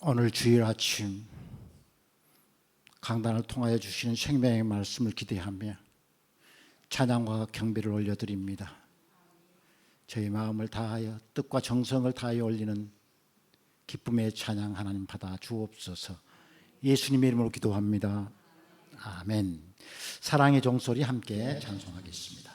오늘 주일 아침 강단을 통하여 주시는 생명의 말씀을 기대하며 찬양과 경배를 올려드립니다. 저희 마음을 다하여 뜻과 정성을 다하여 올리는 기쁨의 찬양 하나님 받아 주옵소서. 예수님의 이름으로 기도합니다. 아멘. 사랑의 종소리 함께 찬송하겠습니다.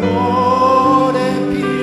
고혈의 피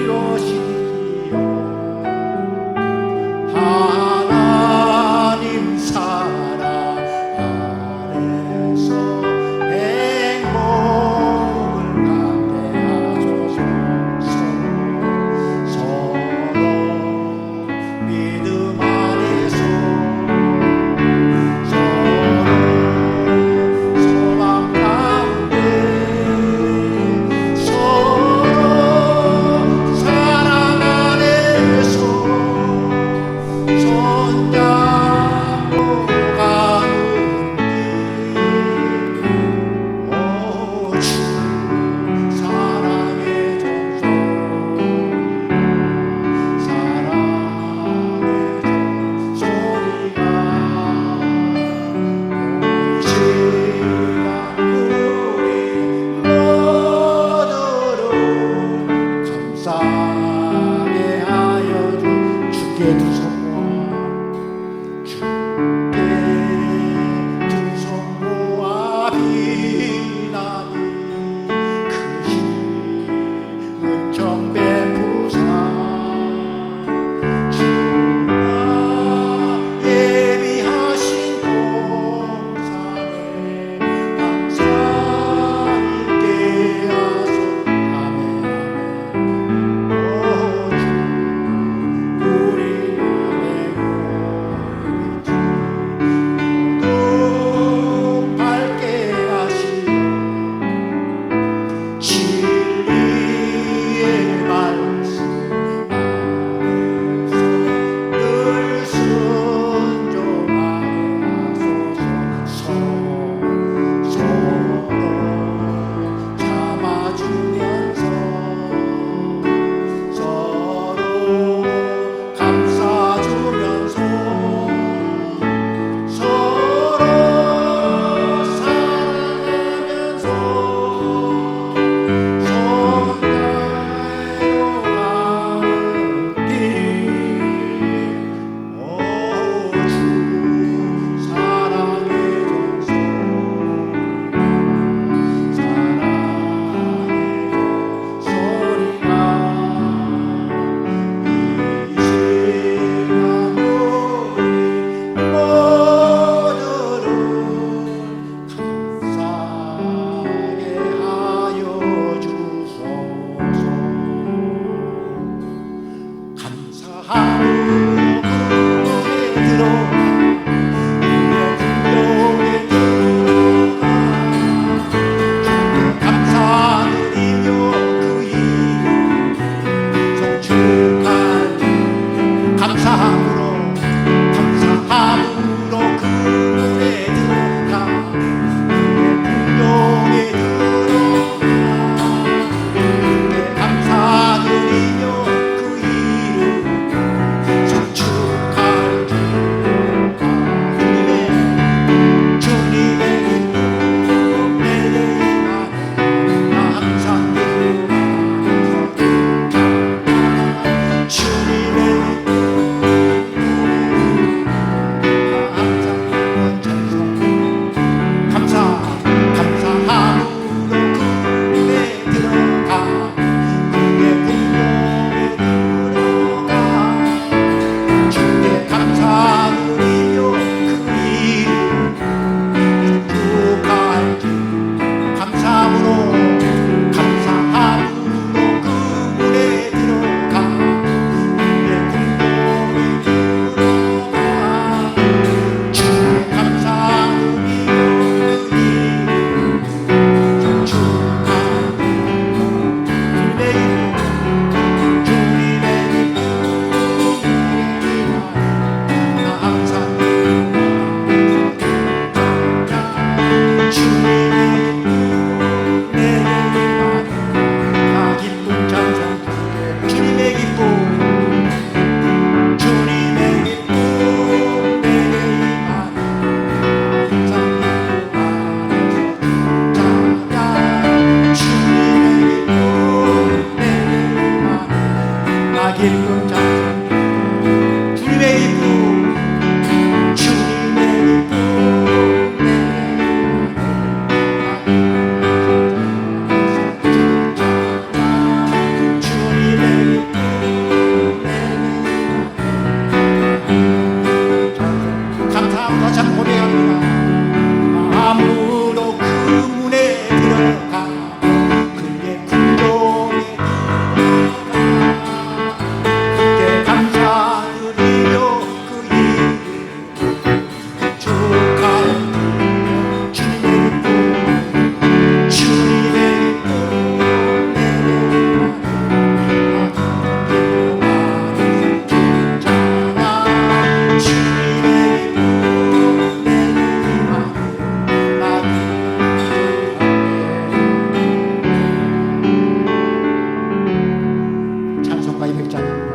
가까이 뵙자입니다.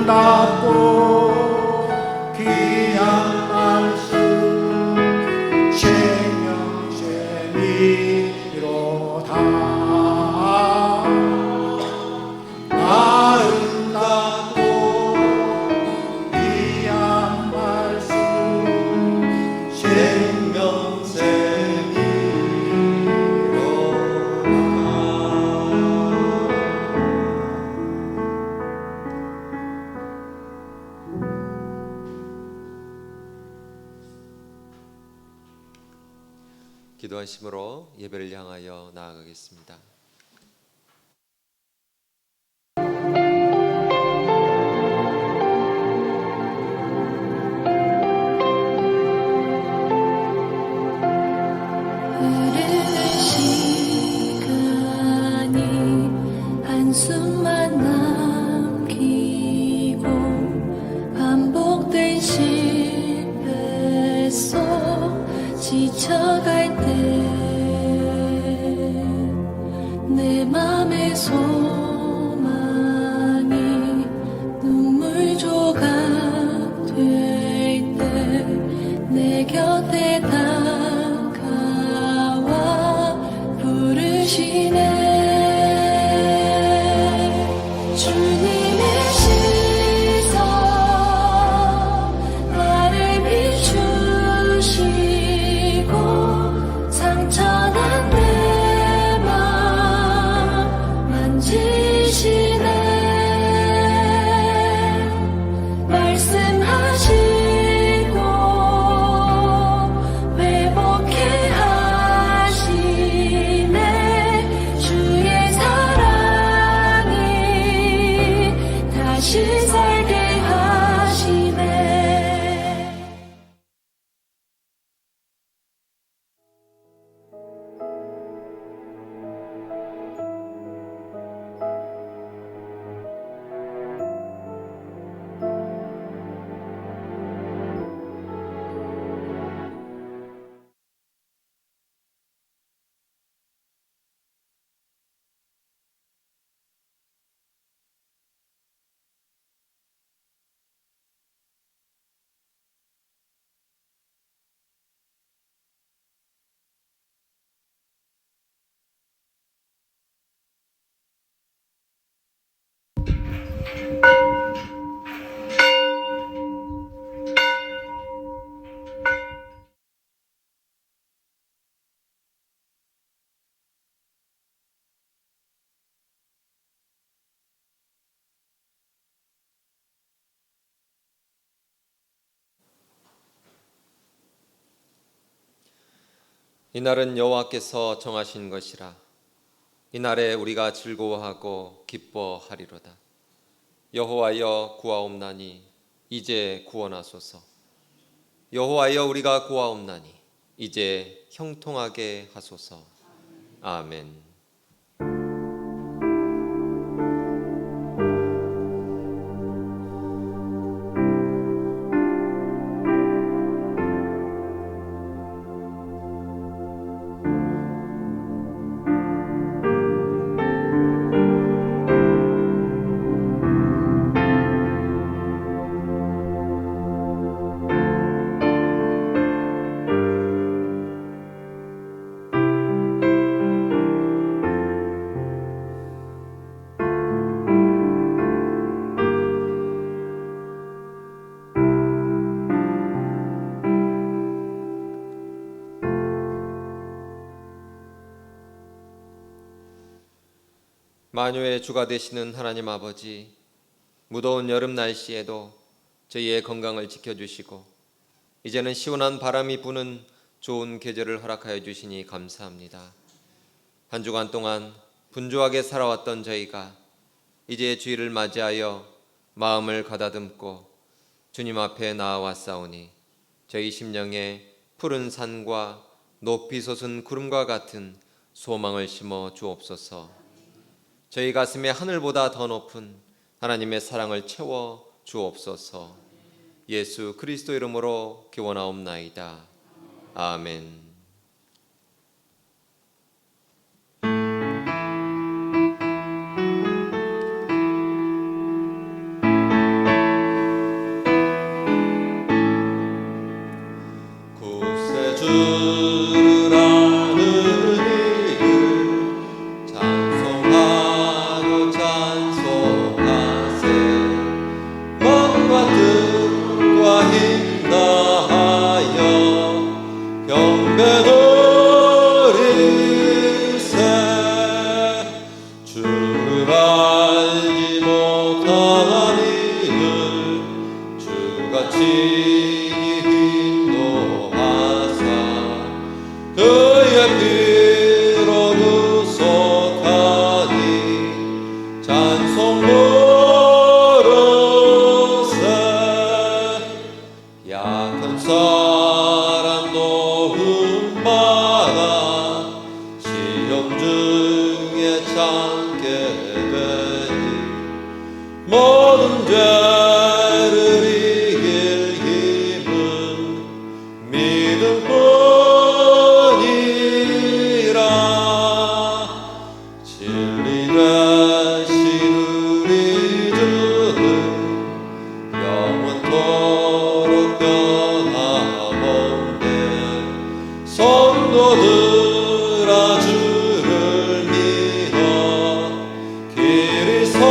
아름답고 귀한 말씀 생명샘이로다. 아름답고 귀한 말씀 기도하심으로 예배를 향하여 나아가겠습니다. 흐르는 시간이 한숨만 남기고 반복된 실패 속 지쳐갈 때 내 맘의 소망이 눈물 조각 될 때 내 곁에 다가와 부르시네. 주님의 시선 나를 비추시고 상처난 내 맘 만지시네. 말씀하시고 회복해 하시네. 주의 사랑이 다시 살게 하시네. 이날은 여호와께서 정하신 것이라. 이날에 우리가 즐거워하고 기뻐하리로다. 여호와여 구하옵나니 이제 구원하소서. 여호와여 우리가 구하옵나니 이제 형통하게 하소서. 아멘. 만유의 주가 되시는 하나님 아버지, 무더운 여름 날씨에도 저희의 건강을 지켜주시고 이제는 시원한 바람이 부는 좋은 계절을 허락하여 주시니 감사합니다. 한 주간 동안 분주하게 살아왔던 저희가 이제 주일을 맞이하여 마음을 가다듬고 주님 앞에 나아왔사오니 저희 심령에 푸른 산과 높이 솟은 구름과 같은 소망을 심어 주옵소서. 저희 가슴에 하늘보다 더 높은 하나님의 사랑을 채워 주옵소서. 예수 그리스도 이름으로 기원하옵나이다. 아멘. 친히 인도하사 그의 피로 구속하니 찬송 부르세. 약한 사람 도움받아 시험 중에 참게 되니 모든 죄를 이길 힘은 믿음뿐이라. 진리 되신 우리 주는 영원토록 변함없네. 성도들아 주를 믿어 길이 섬기세.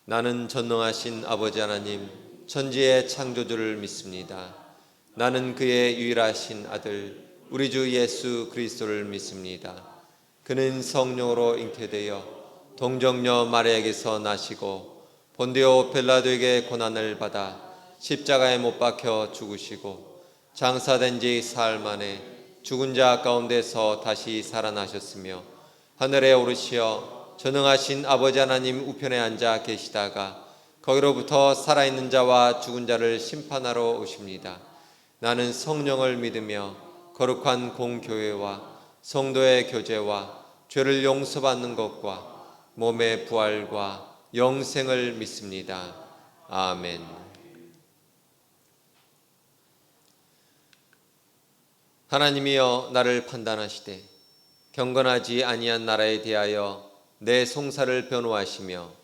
나는 전능하신 아버지 하나님 천지의 창조주를 믿습니다. 나는 그의 유일하신 아들 우리 주 예수 그리스도를 믿습니다. 그는 성령으로 잉태되어 동정녀 마리아에게서 나시고 본디오 빌라도에게 고난을 받아 십자가에 못 박혀 죽으시고 장사된 지 사흘 만에 죽은 자 가운데서 다시 살아나셨으며 하늘에 오르시어 전능하신 아버지 하나님 우편에 앉아 계시다가 거기로부터 살아있는 자와 죽은 자를 심판하러 오십니다. 나는 성령을 믿으며 거룩한 공교회와 성도의 교제와 죄를 용서받는 것과 몸의 부활과 영생을 믿습니다. 아멘. 하나님이여 나를 판단하시되 경건하지 아니한 나라에 대하여 내 송사를 변호하시며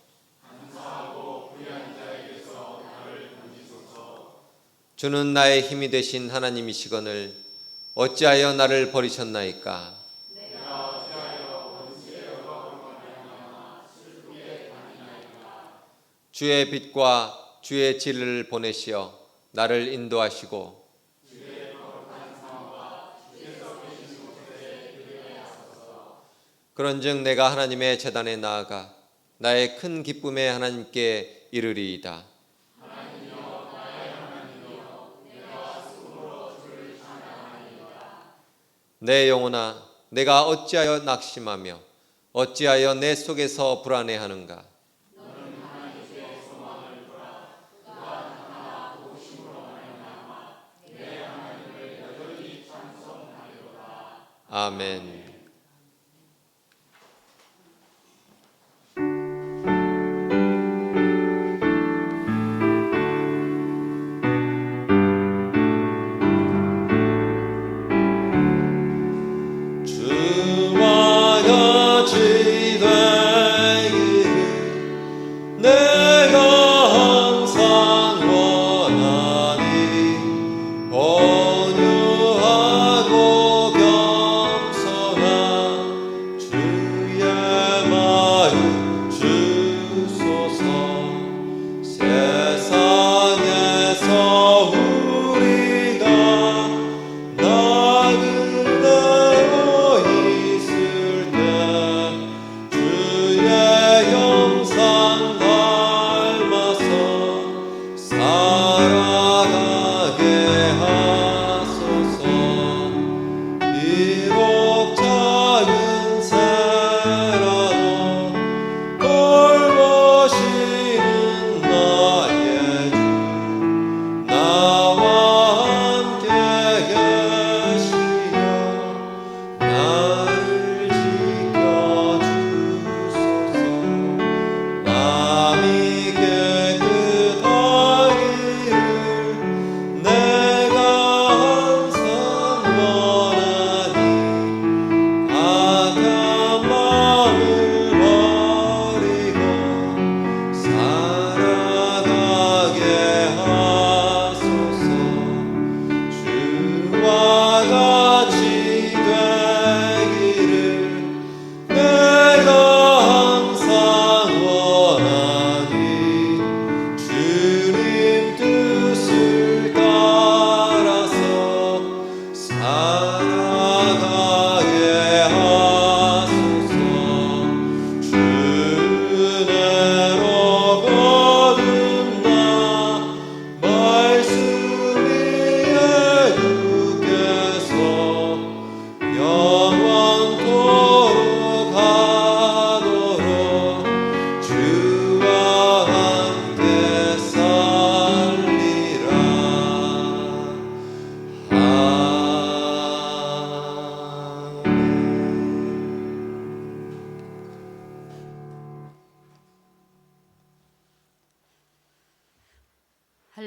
주는 나의 힘이 되신 하나님이시거늘 어찌하여 나를 버리셨나이까. 주의 빛과 주의 진리를 보내시어 나를 인도하시고 그런즉 내가 하나님의 제단에 나아가 나의 큰 기쁨에 하나님께 이르리이다. 내 영혼아 내가 어찌하여 낙심하며 어찌하여 내 속에서 불안해하는가. 아멘. 주와 같이 되기를 내가 항상 원하니 온유하고 겸손한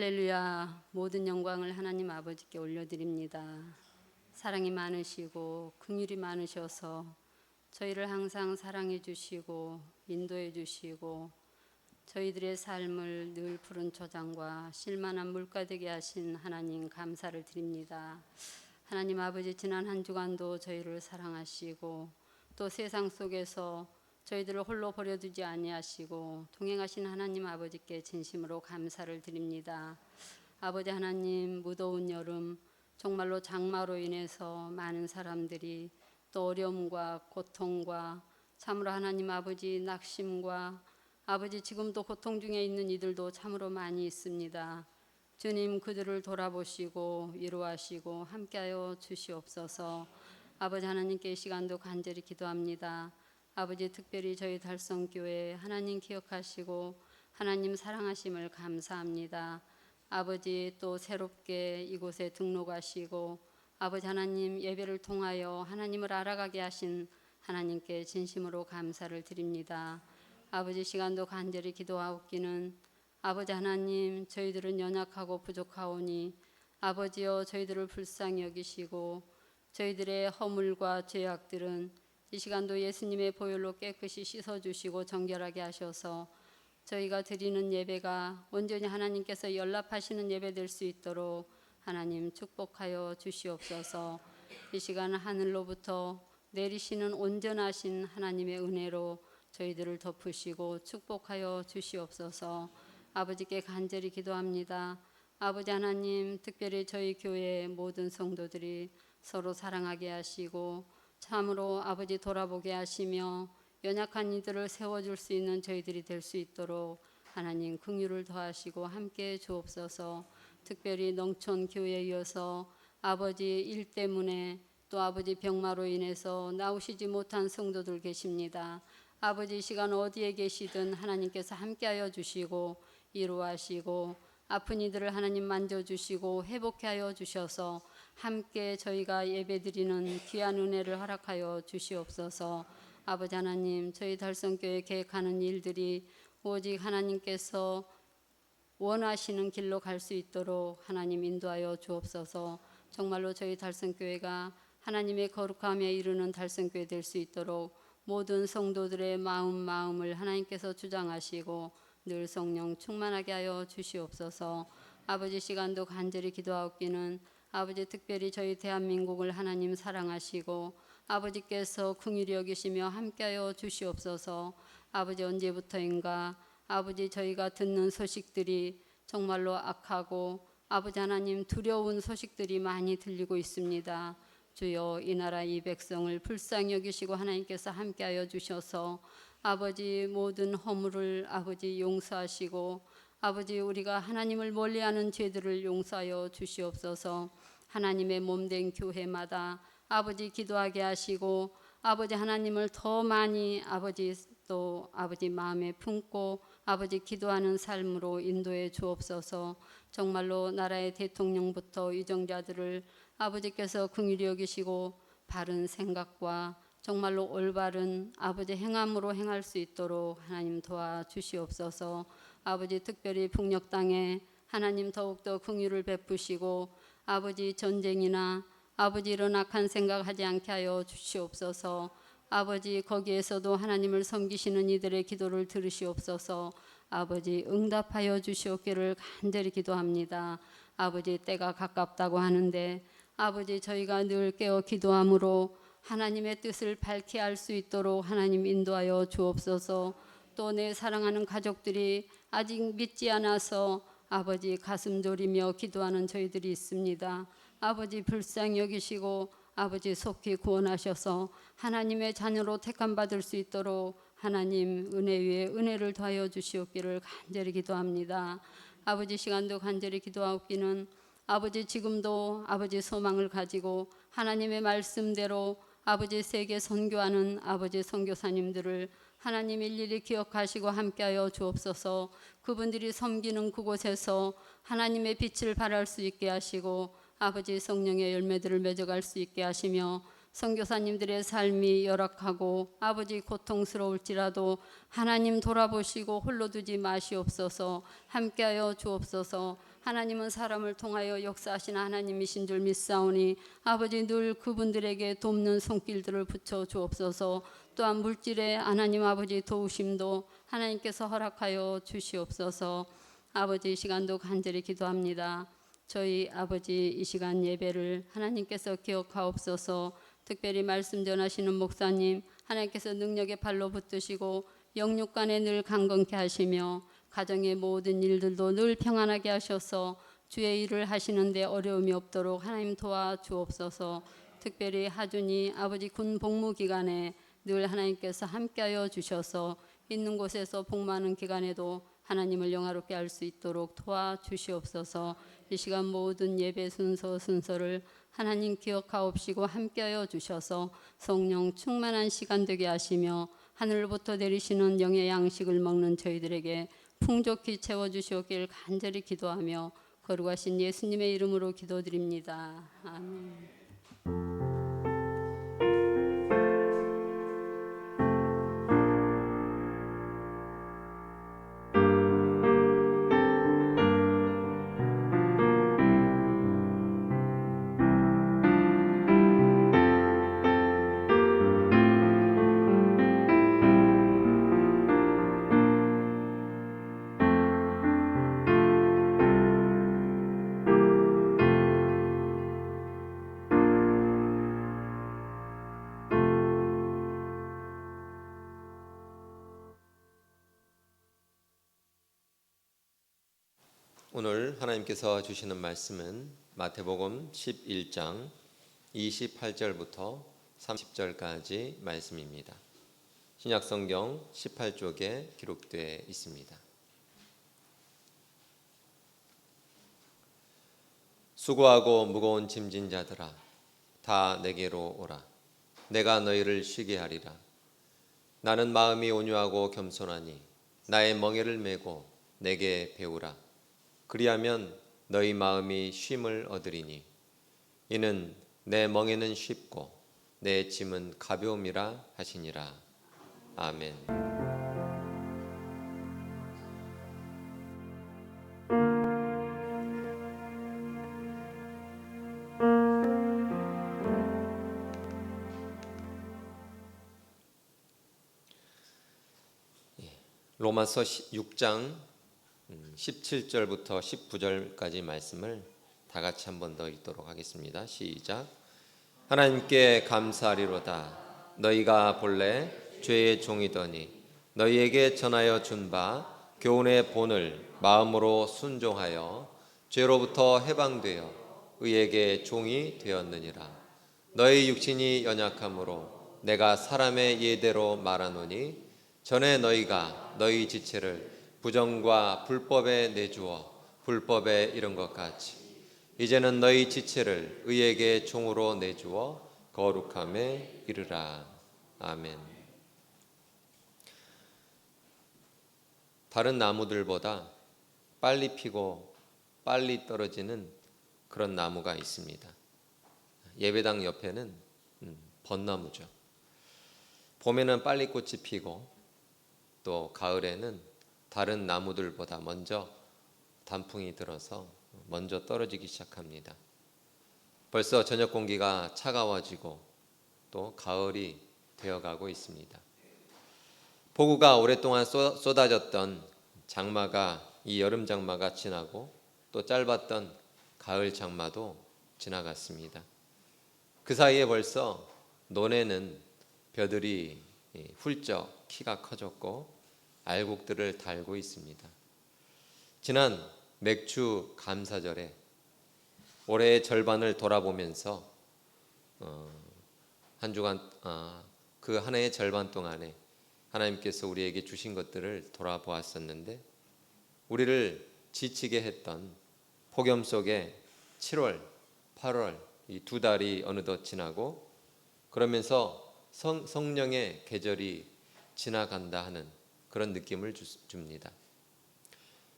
할렐루야. 모든 영광을 하나님 아버지께 올려드립니다. 사랑이 많으시고 긍휼이 많으셔서 저희를 항상 사랑해 주시고 인도해 주시고 저희들의 삶을 늘 푸른 초장과 실만한 물가 되게 하신 하나님 감사를 드립니다. 하나님 아버지, 지난 한 주간도 저희를 사랑하시고 또 세상 속에서 저희들을 홀로 버려두지 아니하시고 동행하신 하나님 아버지께 진심으로 감사를 드립니다. 아버지 하나님, 무더운 여름 정말로 장마로 인해서 많은 사람들이 또 어려움과 고통과 참으로 하나님 아버지 낙심과 아버지 지금도 고통 중에 있는 이들도 참으로 많이 있습니다. 주님, 그들을 돌아보시고 위로하시고 함께하여 주시옵소서. 아버지 하나님께 이 시간도 간절히 기도합니다. 아버지, 특별히 저희 달성교회 하나님 기억하시고 하나님 사랑하심을 감사합니다. 아버지, 또 새롭게 이곳에 등록하시고 아버지 하나님 예배를 통하여 하나님을 알아가게 하신 하나님께 진심으로 감사를 드립니다. 아버지, 시간도 간절히 기도하옵기는 아버지 하나님, 저희들은 연약하고 부족하오니 아버지여 저희들을 불쌍히 여기시고 저희들의 허물과 죄악들은 이 시간도 예수님의 보혈로 깨끗이 씻어주시고 정결하게 하셔서 저희가 드리는 예배가 온전히 하나님께서 연락하시는 예배 될 수 있도록 하나님 축복하여 주시옵소서. 이 시간 하늘로부터 내리시는 온전하신 하나님의 은혜로 저희들을 덮으시고 축복하여 주시옵소서. 아버지께 간절히 기도합니다. 아버지 하나님, 특별히 저희 교회의 모든 성도들이 서로 사랑하게 하시고 참으로 아버지 돌아보게 하시며 연약한 이들을 세워줄 수 있는 저희들이 될 수 있도록 하나님 긍휼을 더하시고 함께 주옵소서. 특별히 농촌 교회에 이어서 아버지 일 때문에 또 아버지 병마로 인해서 나오시지 못한 성도들 계십니다. 아버지, 이 시간 어디에 계시든 하나님께서 함께하여 주시고 위로하시고 아픈 이들을 하나님 만져주시고 회복케 하여 주셔서 함께 저희가 예배드리는 귀한 은혜를 허락하여 주시옵소서. 아버지 하나님, 저희 달성교회 계획하는 일들이 오직 하나님께서 원하시는 길로 갈 수 있도록 하나님 인도하여 주옵소서. 정말로 저희 달성교회가 하나님의 거룩함에 이르는 달성교회 될 수 있도록 모든 성도들의 마음을 하나님께서 주장하시고 늘 성령 충만하게 하여 주시옵소서. 아버지, 시간도 간절히 기도하옵기는 아버지, 특별히 저희 대한민국을 하나님 사랑하시고 아버지께서 긍휼히 여기시며 함께하여 주시옵소서. 아버지, 언제부터인가 아버지 저희가 듣는 소식들이 정말로 악하고 아버지 하나님 두려운 소식들이 많이 들리고 있습니다. 주여, 이 나라 이 백성을 불쌍히 여기시고 하나님께서 함께하여 주셔서 아버지 모든 허물을 아버지 용서하시고 아버지 우리가 하나님을 멀리하는 죄들을 용서하여 주시옵소서. 하나님의 몸된 교회마다 아버지 기도하게 하시고 아버지 하나님을 더 많이 아버지 또 아버지 마음에 품고 아버지 기도하는 삶으로 인도해 주옵소서. 정말로 나라의 대통령부터 유정자들을 아버지께서 긍휼히 여기시고 바른 생각과 정말로 올바른 아버지 행함으로 행할 수 있도록 하나님 도와주시옵소서. 아버지, 특별히 북녘 땅에 하나님 더욱더 긍휼을 베푸시고 아버지 전쟁이나 아버지 이런 악한 생각하지 않게 하여 주시옵소서. 아버지, 거기에서도 하나님을 섬기시는 이들의 기도를 들으시옵소서. 아버지, 응답하여 주시옵기를 간절히 기도합니다. 아버지, 때가 가깝다고 하는데 아버지 저희가 늘 깨어 기도함으로 하나님의 뜻을 밝게 할 수 있도록 하나님 인도하여 주옵소서. 또 내 사랑하는 가족들이 아직 믿지 않아서 아버지 가슴 졸이며 기도하는 저희들이 있습니다. 아버지 불쌍히 여기시고 아버지 속히 구원하셔서 하나님의 자녀로 택함 받을 수 있도록 하나님 은혜 위에 은혜를 더하여 주시옵기를 간절히 기도합니다. 아버지, 시간도 간절히 기도하옵기는 아버지 지금도 아버지 소망을 가지고 하나님의 말씀대로 아버지 세계 선교하는 아버지 선교사님들을 하나님 일일이 기억하시고 함께하여 주옵소서. 그분들이 섬기는 그곳에서 하나님의 빛을 발할 수 있게 하시고 아버지 성령의 열매들을 맺어갈 수 있게 하시며 선교사님들의 삶이 열악하고 아버지 고통스러울지라도 하나님 돌아보시고 홀로 두지 마시옵소서. 함께하여 주옵소서. 하나님은 사람을 통하여 역사하시는 하나님이신 줄 믿사오니 아버지 늘 그분들에게 돕는 손길들을 붙여 주옵소서. 또한 물질의 하나님 아버지 도우심도 하나님께서 허락하여 주시옵소서. 아버지 이 시간도 간절히 기도합니다. 저희 아버지 이 시간 예배를 하나님께서 기억하옵소서. 특별히 말씀 전하시는 목사님 하나님께서 능력의 발로 붙드시고 영육간에 늘 강건케 하시며 가정의 모든 일들도 늘 평안하게 하셔서 주의 일을 하시는데 어려움이 없도록 하나님 도와주옵소서. 특별히 하준이 아버지 군 복무 기간에 늘 하나님께서 함께하여 주셔서 있는 곳에서 복무하는 기간에도 하나님을 영화롭게 할 수 있도록 도와주시옵소서. 이 시간 모든 예배 순서를 하나님 기억하옵시고 함께하여 주셔서 성령 충만한 시간 되게 하시며 하늘로부터 내리시는 영의 양식을 먹는 저희들에게 풍족히 채워주시옵길 간절히 기도하며 거룩하신 예수님의 이름으로 기도드립니다. 아멘. 오늘 하나님께서 주시는 말씀은 마태복음 11장 28절부터 30절까지 말씀입니다. 신약성경 18쪽에 기록되어 있습니다. 수고하고 무거운 짐진 자들아 다 내게로 오라. 내가 너희를 쉬게 하리라. 나는 마음이 온유하고 겸손하니 나의 멍에를 메고 내게 배우라. 그리하면 너희 마음이 쉼을 얻으리니 이는 내 멍에는 쉽고 내 짐은 가벼움이라 하시니라. 아멘. 로마서 6장 17절부터 19절까지 말씀을 다 같이 한 번 더 읽도록 하겠습니다. 시작. 하나님께 감사하리로다. 너희가 본래 죄의 종이더니 너희에게 전하여 준 바 교훈의 본을 마음으로 순종하여 죄로부터 해방되어 의에게 종이 되었느니라. 너희 육신이 연약함으로 내가 사람의 예대로 말하노니 전에 너희가 너희 지체를 부정과 불법에 내주어 불법에 이른 것 같이 이제는 너희 지체를 의에게 종으로 내주어 거룩함에 이르라. 아멘. 다른 나무들보다 빨리 피고 빨리 떨어지는 그런 나무가 있습니다. 예배당 옆에는 벚나무죠. 봄에는 빨리 꽃이 피고 또 가을에는 다른 나무들보다 먼저 단풍이 들어서 먼저 떨어지기 시작합니다. 벌써 저녁 공기가 차가워지고 또 가을이 되어가고 있습니다. 폭우가 오랫동안 쏟아졌던 장마가 이 여름 장마가 지나고 또 짧았던 가을 장마도 지나갔습니다. 그 사이에 벌써 논에는 벼들이 훌쩍 키가 커졌고 알곡들을 달고 있습니다. 지난 맥주 감사절에 올해의 절반을 돌아보면서 한 주간 그 한 해의 절반 동안에 하나님께서 우리에게 주신 것들을 돌아보았었는데 우리를 지치게 했던 폭염 속에 7월, 8월 이 두 달이 어느덧 지나고 그러면서 성령의 계절이 지나간다 하는 그런 느낌을 줍니다.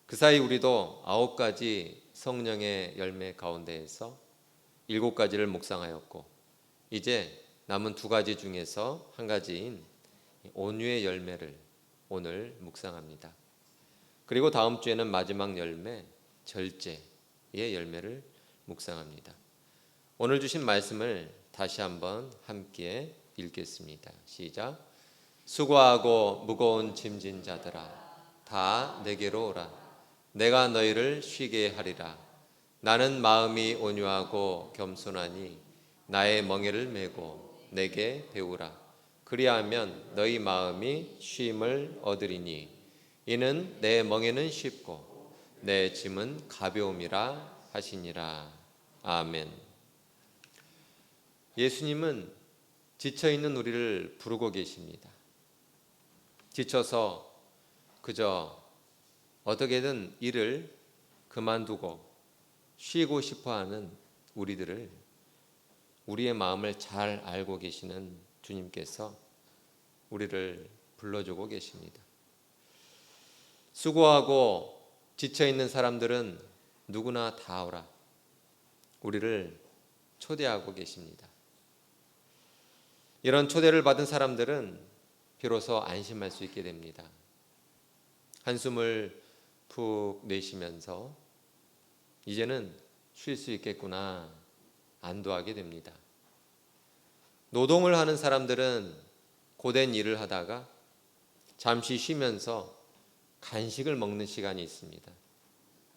그 사이 우리도 9가지 성령의 열매 가운데에서 7가지를 묵상하였고 이제 남은 2가지 중에서 한 가지인 온유의 열매를 오늘 묵상합니다. 그리고 다음 주에는 마지막 열매 절제, 열매를 묵상합니다. 오늘 주신 말씀을 다시 한번 함께 읽겠습니다. 시작. 수고하고 무거운 짐진 자들아 다 내게로 오라. 내가 너희를 쉬게 하리라. 나는 마음이 온유하고 겸손하니 나의 멍에를 메고 내게 배우라. 그리하면 너희 마음이 쉼을 얻으리니 이는 내 멍에는 쉽고 내 짐은 가벼움이라 하시니라. 아멘. 예수님은 지쳐있는 우리를 부르고 계십니다. 지쳐서 그저 어떻게든 일을 그만두고 쉬고 싶어하는 우리들을 우리의 마음을 잘 알고 계시는 주님께서 우리를 불러주고 계십니다. 수고하고 지쳐있는 사람들은 누구나 다 오라. 우리를 초대하고 계십니다. 이런 초대를 받은 사람들은 비로소 안심할 수 있게 됩니다. 한숨을 푹 내쉬면서 이제는 쉴 수 있겠구나 안도하게 됩니다. 노동을 하는 사람들은 고된 일을 하다가 잠시 쉬면서 간식을 먹는 시간이 있습니다.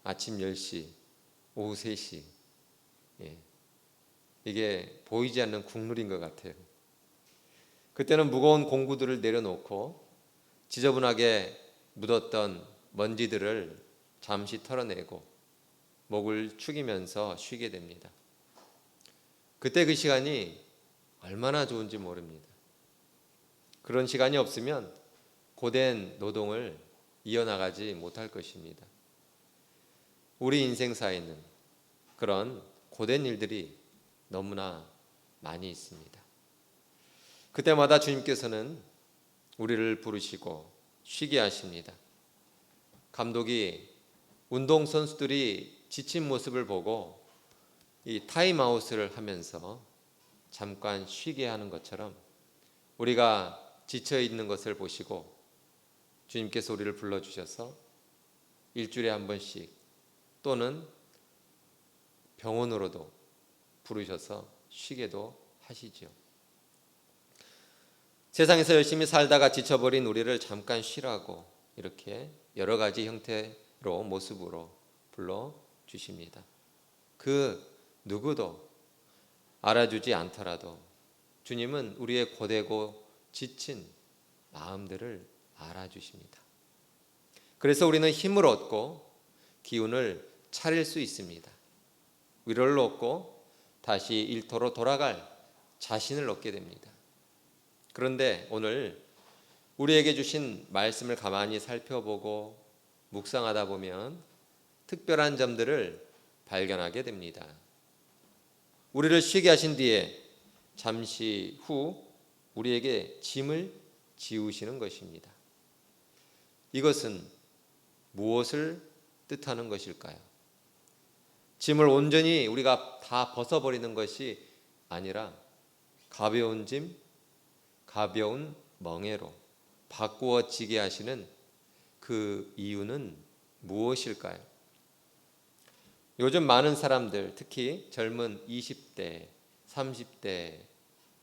아침 10시, 오후 3시. 이게 보이지 않는 국룰인 것 같아요. 그때는 무거운 공구들을 내려놓고 지저분하게 묻었던 먼지들을 잠시 털어내고 목을 축이면서 쉬게 됩니다. 그때 그 시간이 얼마나 좋은지 모릅니다. 그런 시간이 없으면 고된 노동을 이어나가지 못할 것입니다. 우리 인생사에는 그런 고된 일들이 너무나 많이 있습니다. 그때마다 주님께서는 우리를 부르시고 쉬게 하십니다. 감독이 운동선수들이 지친 모습을 보고 이 타임아웃을 하면서 잠깐 쉬게 하는 것처럼 우리가 지쳐 있는 것을 보시고 주님께서 우리를 불러주셔서 일주일에 한 번씩 또는 병원으로도 부르셔서 쉬게도 하시죠. 세상에서 열심히 살다가 지쳐버린 우리를 잠깐 쉬라고 이렇게 여러 가지 형태로 모습으로 불러주십니다. 그 누구도 알아주지 않더라도 주님은 우리의 고되고 지친 마음들을 알아주십니다. 그래서 우리는 힘을 얻고 기운을 차릴 수 있습니다. 위로를 얻고 다시 일터로 돌아갈 자신을 얻게 됩니다. 그런데 오늘 우리에게 주신 말씀을 가만히 살펴보고 묵상하다 보면 특별한 점들을 발견하게 됩니다. 우리를 쉬게 하신 뒤에 잠시 후 우리에게 짐을 지우시는 것입니다. 이것은 무엇을 뜻하는 것일까요? 짐을 온전히 우리가 다 벗어버리는 것이 아니라 가벼운 짐, 가벼운 멍에로 바꾸어지게 하시는 그 이유는 무엇일까요? 요즘 많은 사람들, 특히 젊은 20대, 30대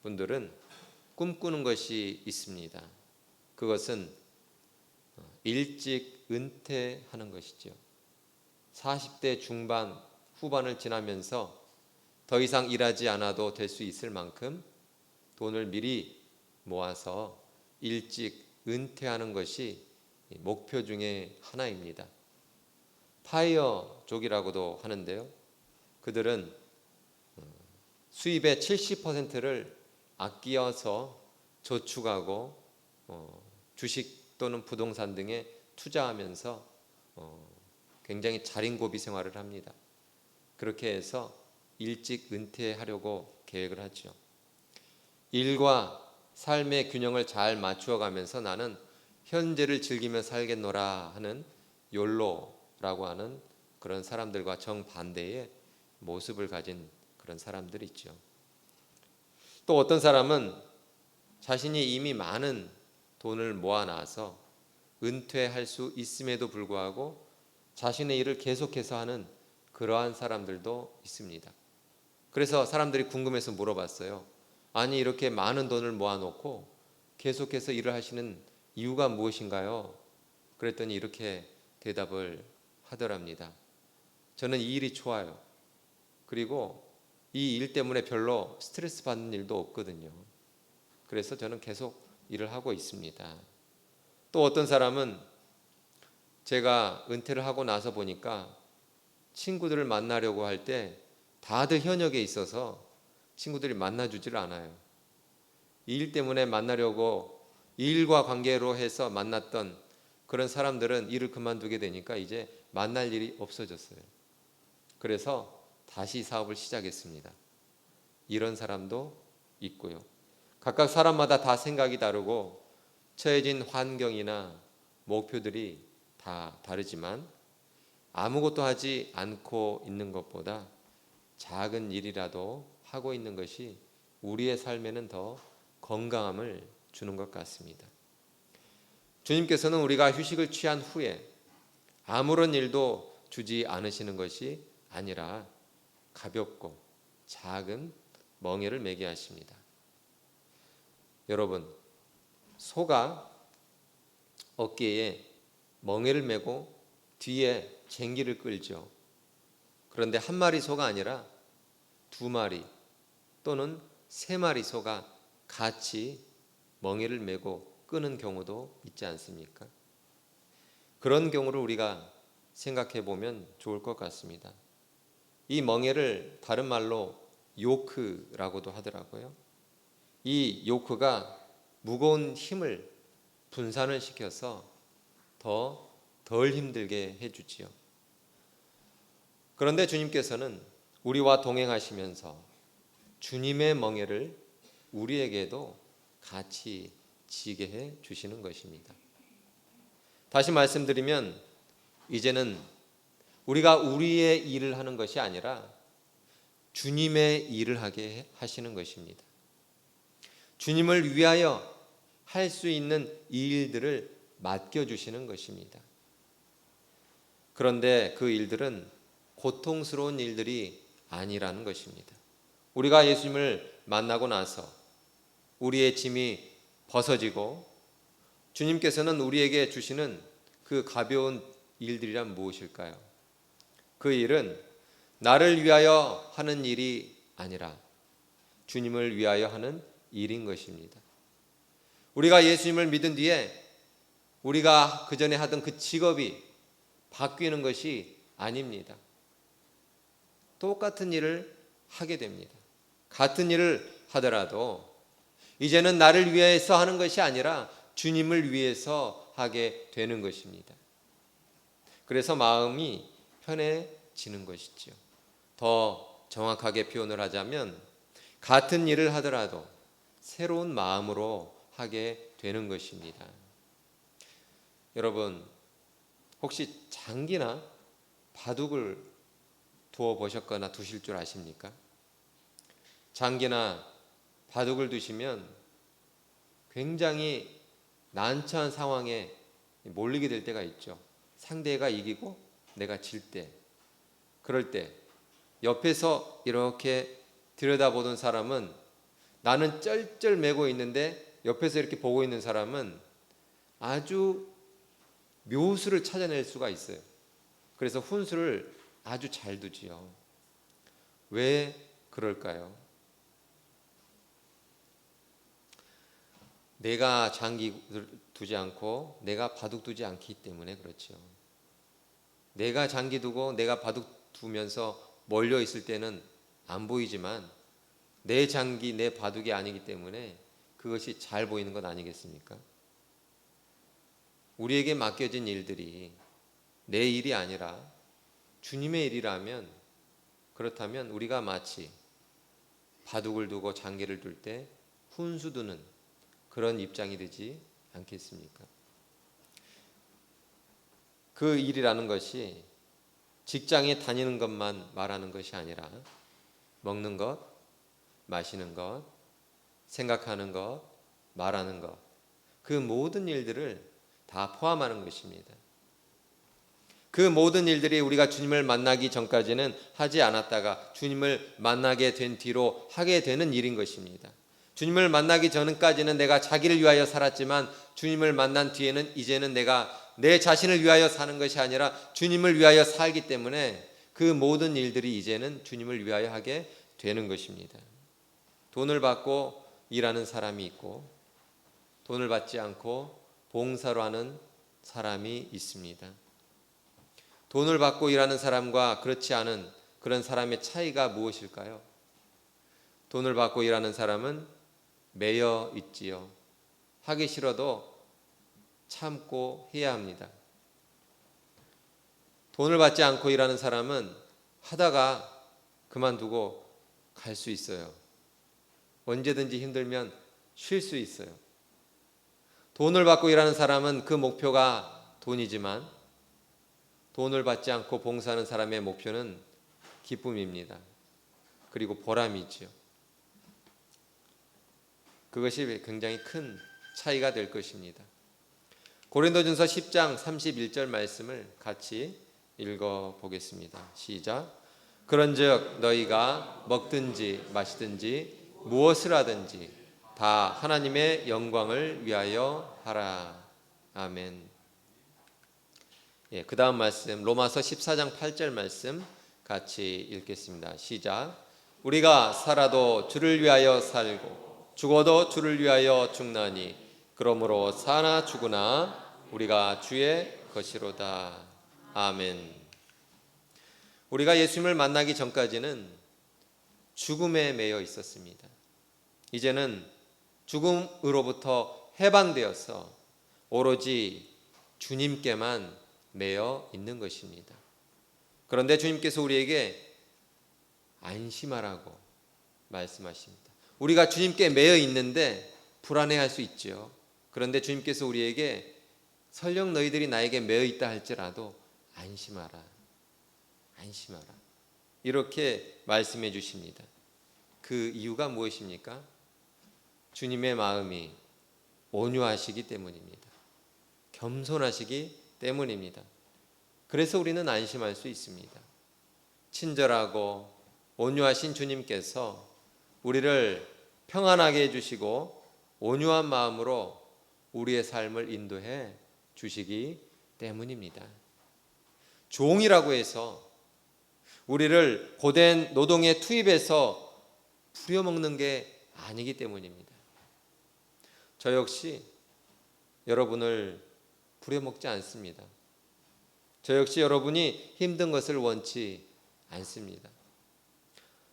분들은 꿈꾸는 것이 있습니다. 그것은 일찍 은퇴하는 것이죠. 40대 중반, 후반을 지나면서 더 이상 일하지 않아도 될 수 있을 만큼 돈을 미리 모아서 일찍 은퇴하는 것이 목표 중에 하나입니다. 파이어족이라고도 하는데요. 그들은 수입의 70%를 아끼어서 저축하고 주식 또는 부동산 등에 투자하면서 굉장히 자린고비 생활을 합니다. 그렇게 해서 일찍 은퇴하려고 계획을 하죠. 일과 삶의 균형을 잘 맞추어 가면서 나는 현재를 즐기며 살겠노라 하는 욜로라고 하는 그런 사람들과 정반대의 모습을 가진 그런 사람들이 있죠. 또 어떤 사람은 자신이 이미 많은 돈을 모아놔서 은퇴할 수 있음에도 불구하고 자신의 일을 계속해서 하는 그러한 사람들도 있습니다. 그래서 사람들이 궁금해서 물어봤어요. 아니 이렇게 많은 돈을 모아놓고 계속해서 일을 하시는 이유가 무엇인가요? 그랬더니 이렇게 대답을 하더랍니다. 저는 이 일이 좋아요. 그리고 이 일 때문에 별로 스트레스 받는 일도 없거든요. 그래서 저는 계속 일을 하고 있습니다. 또 어떤 사람은 제가 은퇴를 하고 나서 보니까 친구들을 만나려고 할 때 다들 현역에 있어서 친구들이 만나주질 않아요. 이 일 때문에 만나려고 일과 관계로 해서 만났던 그런 사람들은 일을 그만두게 되니까 이제 만날 일이 없어졌어요. 그래서 다시 사업을 시작했습니다. 이런 사람도 있고요. 각각 사람마다 다 생각이 다르고 처해진 환경이나 목표들이 다 다르지만 아무것도 하지 않고 있는 것보다 작은 일이라도 하고 있는 것이 우리의 삶에는 더 건강함을 주는 것 같습니다. 주님께서는 우리가 휴식을 취한 후에 아무런 일도 주지 않으시는 것이 아니라 가볍고 작은 멍에를 매게 하십니다. 여러분, 소가 어깨에 멍에를 메고 뒤에 쟁기를 끌죠. 그런데 한 마리 소가 아니라 두 마리 또는 세 마리 소가 같이 멍에를 메고 끄는 경우도 있지 않습니까? 그런 경우를 우리가 생각해 보면 좋을 것 같습니다. 이 멍에를 다른 말로 요크라고도 하더라고요. 이 요크가 무거운 힘을 분산을 시켜서 덜 힘들게 해주지요. 그런데 주님께서는 우리와 동행하시면서 주님의 멍에를 우리에게도 같이 지게 해 주시는 것입니다. 다시 말씀드리면 이제는 우리가 우리의 일을 하는 것이 아니라 주님의 일을 하게 하시는 것입니다. 주님을 위하여 할 수 있는 이 일들을 맡겨주시는 것입니다. 그런데 그 일들은 고통스러운 일들이 아니라는 것입니다. 우리가 예수님을 만나고 나서 우리의 짐이 벗어지고 주님께서는 우리에게 주시는 그 가벼운 일들이란 무엇일까요? 그 일은 나를 위하여 하는 일이 아니라 주님을 위하여 하는 일인 것입니다. 우리가 예수님을 믿은 뒤에 우리가 그전에 하던 그 직업이 바뀌는 것이 아닙니다. 똑같은 일을 하게 됩니다. 같은 일을 하더라도 이제는 나를 위해서 하는 것이 아니라 주님을 위해서 하게 되는 것입니다. 그래서 마음이 편해지는 것이죠. 더 정확하게 표현을 하자면 같은 일을 하더라도 새로운 마음으로 하게 되는 것입니다. 여러분, 혹시 장기나 바둑을 두어 보셨거나 두실 줄 아십니까? 장기나 바둑을 두시면 굉장히 난처한 상황에 몰리게 될 때가 있죠. 상대가 이기고 내가 질 때, 그럴 때 옆에서 이렇게 들여다보던 사람은 나는 쩔쩔매고 있는데 옆에서 이렇게 보고 있는 사람은 아주 묘수를 찾아낼 수가 있어요. 그래서 훈수를 아주 잘 두지요. 왜 그럴까요? 내가 장기 두지 않고 내가 바둑 두지 않기 때문에 그렇죠. 내가 장기 두고 내가 바둑 두면서 몰려 있을 때는 안 보이지만 내 장기 내 바둑이 아니기 때문에 그것이 잘 보이는 것 아니겠습니까? 우리에게 맡겨진 일들이 내 일이 아니라 주님의 일이라면, 그렇다면 우리가 마치 바둑을 두고 장기를 둘 때 훈수 두는 그런 입장이 되지 않겠습니까? 그 일이라는 것이 직장에 다니는 것만 말하는 것이 아니라 먹는 것, 마시는 것, 생각하는 것, 말하는 것, 그 모든 일들을 다 포함하는 것입니다. 그 모든 일들이 우리가 주님을 만나기 전까지는 하지 않았다가 주님을 만나게 된 뒤로 하게 되는 일인 것입니다. 주님을 만나기 전까지는 내가 자기를 위하여 살았지만 주님을 만난 뒤에는 이제는 내가 내 자신을 위하여 사는 것이 아니라 주님을 위하여 살기 때문에 그 모든 일들이 이제는 주님을 위하여 하게 되는 것입니다. 돈을 받고 일하는 사람이 있고 돈을 받지 않고 봉사로 하는 사람이 있습니다. 돈을 받고 일하는 사람과 그렇지 않은 그런 사람의 차이가 무엇일까요? 돈을 받고 일하는 사람은 매여 있지요. 하기 싫어도 참고 해야 합니다. 돈을 받지 않고 일하는 사람은 하다가 그만두고 갈 수 있어요. 언제든지 힘들면 쉴 수 있어요. 돈을 받고 일하는 사람은 그 목표가 돈이지만 돈을 받지 않고 봉사하는 사람의 목표는 기쁨입니다. 그리고 보람이지요. 그것이 굉장히 큰 차이가 될 것입니다. 고린도전서 10장 31절 말씀을 같이 읽어보겠습니다. 시작. 그런즉 너희가 먹든지 마시든지 무엇을 하든지 다 하나님의 영광을 위하여 하라. 아멘. 그 다음 말씀 로마서 14장 8절 말씀 같이 읽겠습니다. 시작. 우리가 살아도 주를 위하여 살고 죽어도 주를 위하여 죽나니 그러므로 사나 죽으나 우리가 주의 것이로다. 아멘. 우리가 예수님을 만나기 전까지는 죽음에 매여 있었습니다. 이제는 죽음으로부터 해방되어서 오로지 주님께만 매여 있는 것입니다. 그런데 주님께서 우리에게 안심하라고 말씀하십니다. 우리가 주님께 매여 있는데 불안해할 수 있죠. 그런데 주님께서 우리에게 설령 너희들이 나에게 매여 있다 할지라도 안심하라. 안심하라. 이렇게 말씀해 주십니다. 그 이유가 무엇입니까? 주님의 마음이 온유하시기 때문입니다. 겸손하시기 때문입니다. 그래서 우리는 안심할 수 있습니다. 친절하고 온유하신 주님께서 우리를 평안하게 해주시고 온유한 마음으로 우리의 삶을 인도해 주시기 때문입니다. 종이라고 해서 우리를 고된 노동에 투입해서 부려먹는 게 아니기 때문입니다. 저 역시 여러분을 부려먹지 않습니다. 저 역시 여러분이 힘든 것을 원치 않습니다.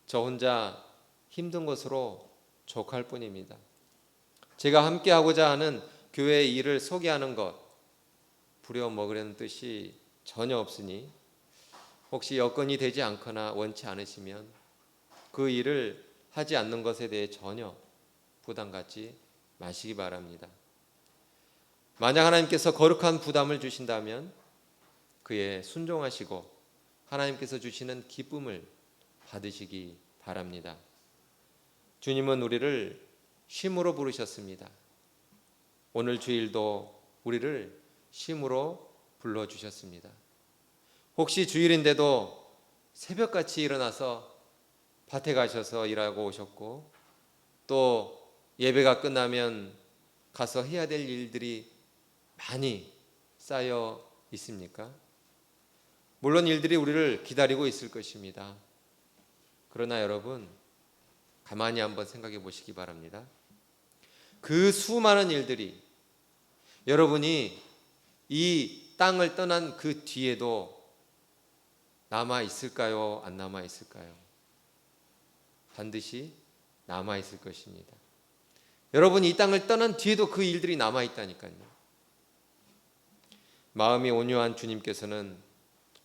저 혼자 힘든 것으로 족할 뿐입니다. 제가 함께 하고자 하는 교회의 일을 소개하는 것 부려먹으려는 뜻이 전혀 없으니 혹시 여건이 되지 않거나 원치 않으시면 그 일을 하지 않는 것에 대해 전혀 부담 갖지 마시기 바랍니다. 만약 하나님께서 거룩한 부담을 주신다면 그에 순종하시고 하나님께서 주시는 기쁨을 받으시기 바랍니다. 주님은 우리를 쉼으로 부르셨습니다. 오늘 주일도 우리를 쉼으로 불러주셨습니다. 혹시 주일인데도 새벽같이 일어나서 밭에 가셔서 일하고 오셨고 또 예배가 끝나면 가서 해야 될 일들이 많이 쌓여 있습니까? 물론 일들이 우리를 기다리고 있을 것입니다. 그러나 여러분 가만히 한번 생각해 보시기 바랍니다. 그 수많은 일들이 여러분이 이 땅을 떠난 그 뒤에도 남아 있을까요? 안 남아 있을까요? 반드시 남아 있을 것입니다. 여러분이 이 땅을 떠난 뒤에도 그 일들이 남아 있다니까요. 마음이 온유한 주님께서는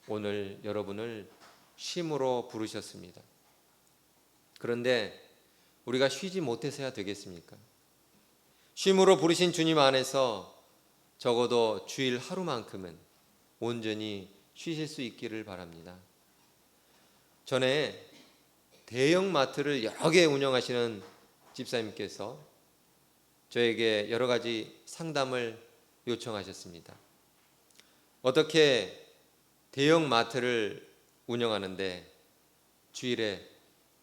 오늘 여러분을 쉼으로 부르셨습니다. 그런데 우리가 쉬지 못해서야 되겠습니까? 쉼으로 부르신 주님 안에서 적어도 주일 하루만큼은 온전히 쉬실 수 있기를 바랍니다. 전에 대형 마트를 여러 개 운영하시는 집사님께서 저에게 여러 가지 상담을 요청하셨습니다. 어떻게 대형 마트를 운영하는데 주일에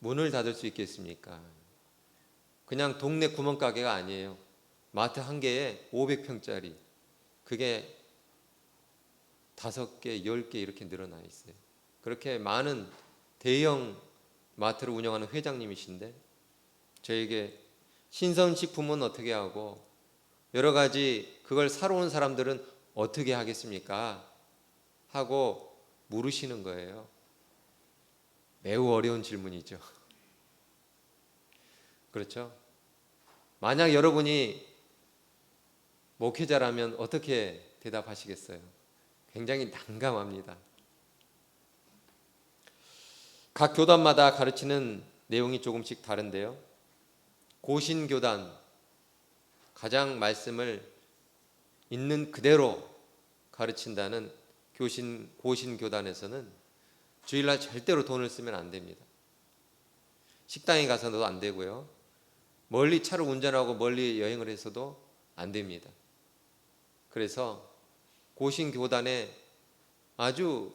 문을 닫을 수 있겠습니까? 그냥 동네 구멍가게가 아니에요. 마트 한 개에 500평짜리. 그게 5개, 10개 이렇게 늘어나 있어요. 그렇게 많은 대형 마트를 운영하는 회장님이신데 저에게 신선식품은 어떻게 하고 여러 가지 그걸 사러 온 사람들은 어떻게 하겠습니까? 하고 물으시는 거예요. 매우 어려운 질문이죠. 그렇죠? 만약 여러분이 목회자라면 어떻게 대답하시겠어요? 굉장히 난감합니다. 각 교단마다 가르치는 내용이 조금씩 다른데요. 고신교단, 가장 말씀을 있는 그대로 가르친다는 고신교단에서는 주일날 절대로 돈을 쓰면 안 됩니다. 식당에 가서도 안 되고요. 멀리 차를 운전하고 멀리 여행을 해서도 안 됩니다. 그래서 고신교단에 아주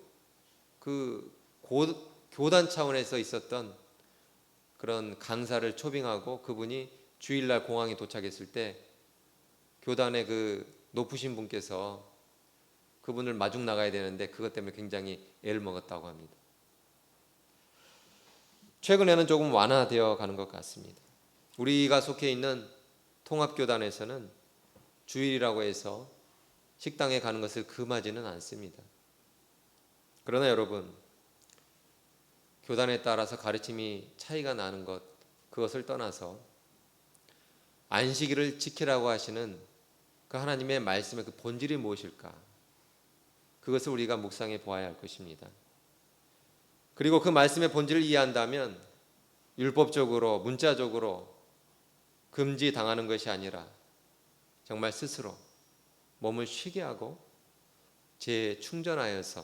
교단 차원에서 있었던 그런 강사를 초빙하고 그분이 주일날 공항에 도착했을 때 교단의 그 높으신 분께서 그분을 마중 나가야 되는데 그것 때문에 굉장히 애를 먹었다고 합니다. 최근에는 조금 완화되어 가는 것 같습니다. 우리가 속해 있는 통합교단에서는 주일이라고 해서 식당에 가는 것을 금하지는 않습니다. 그러나 여러분, 교단에 따라서 가르침이 차이가 나는 것, 그것을 떠나서 안식일을 지키라고 하시는 그 하나님의 말씀의 그 본질이 무엇일까? 그것을 우리가 묵상해 보아야 할 것입니다. 그리고 그 말씀의 본질을 이해한다면 율법적으로, 문자적으로 금지당하는 것이 아니라 정말 스스로 몸을 쉬게 하고 재충전하여서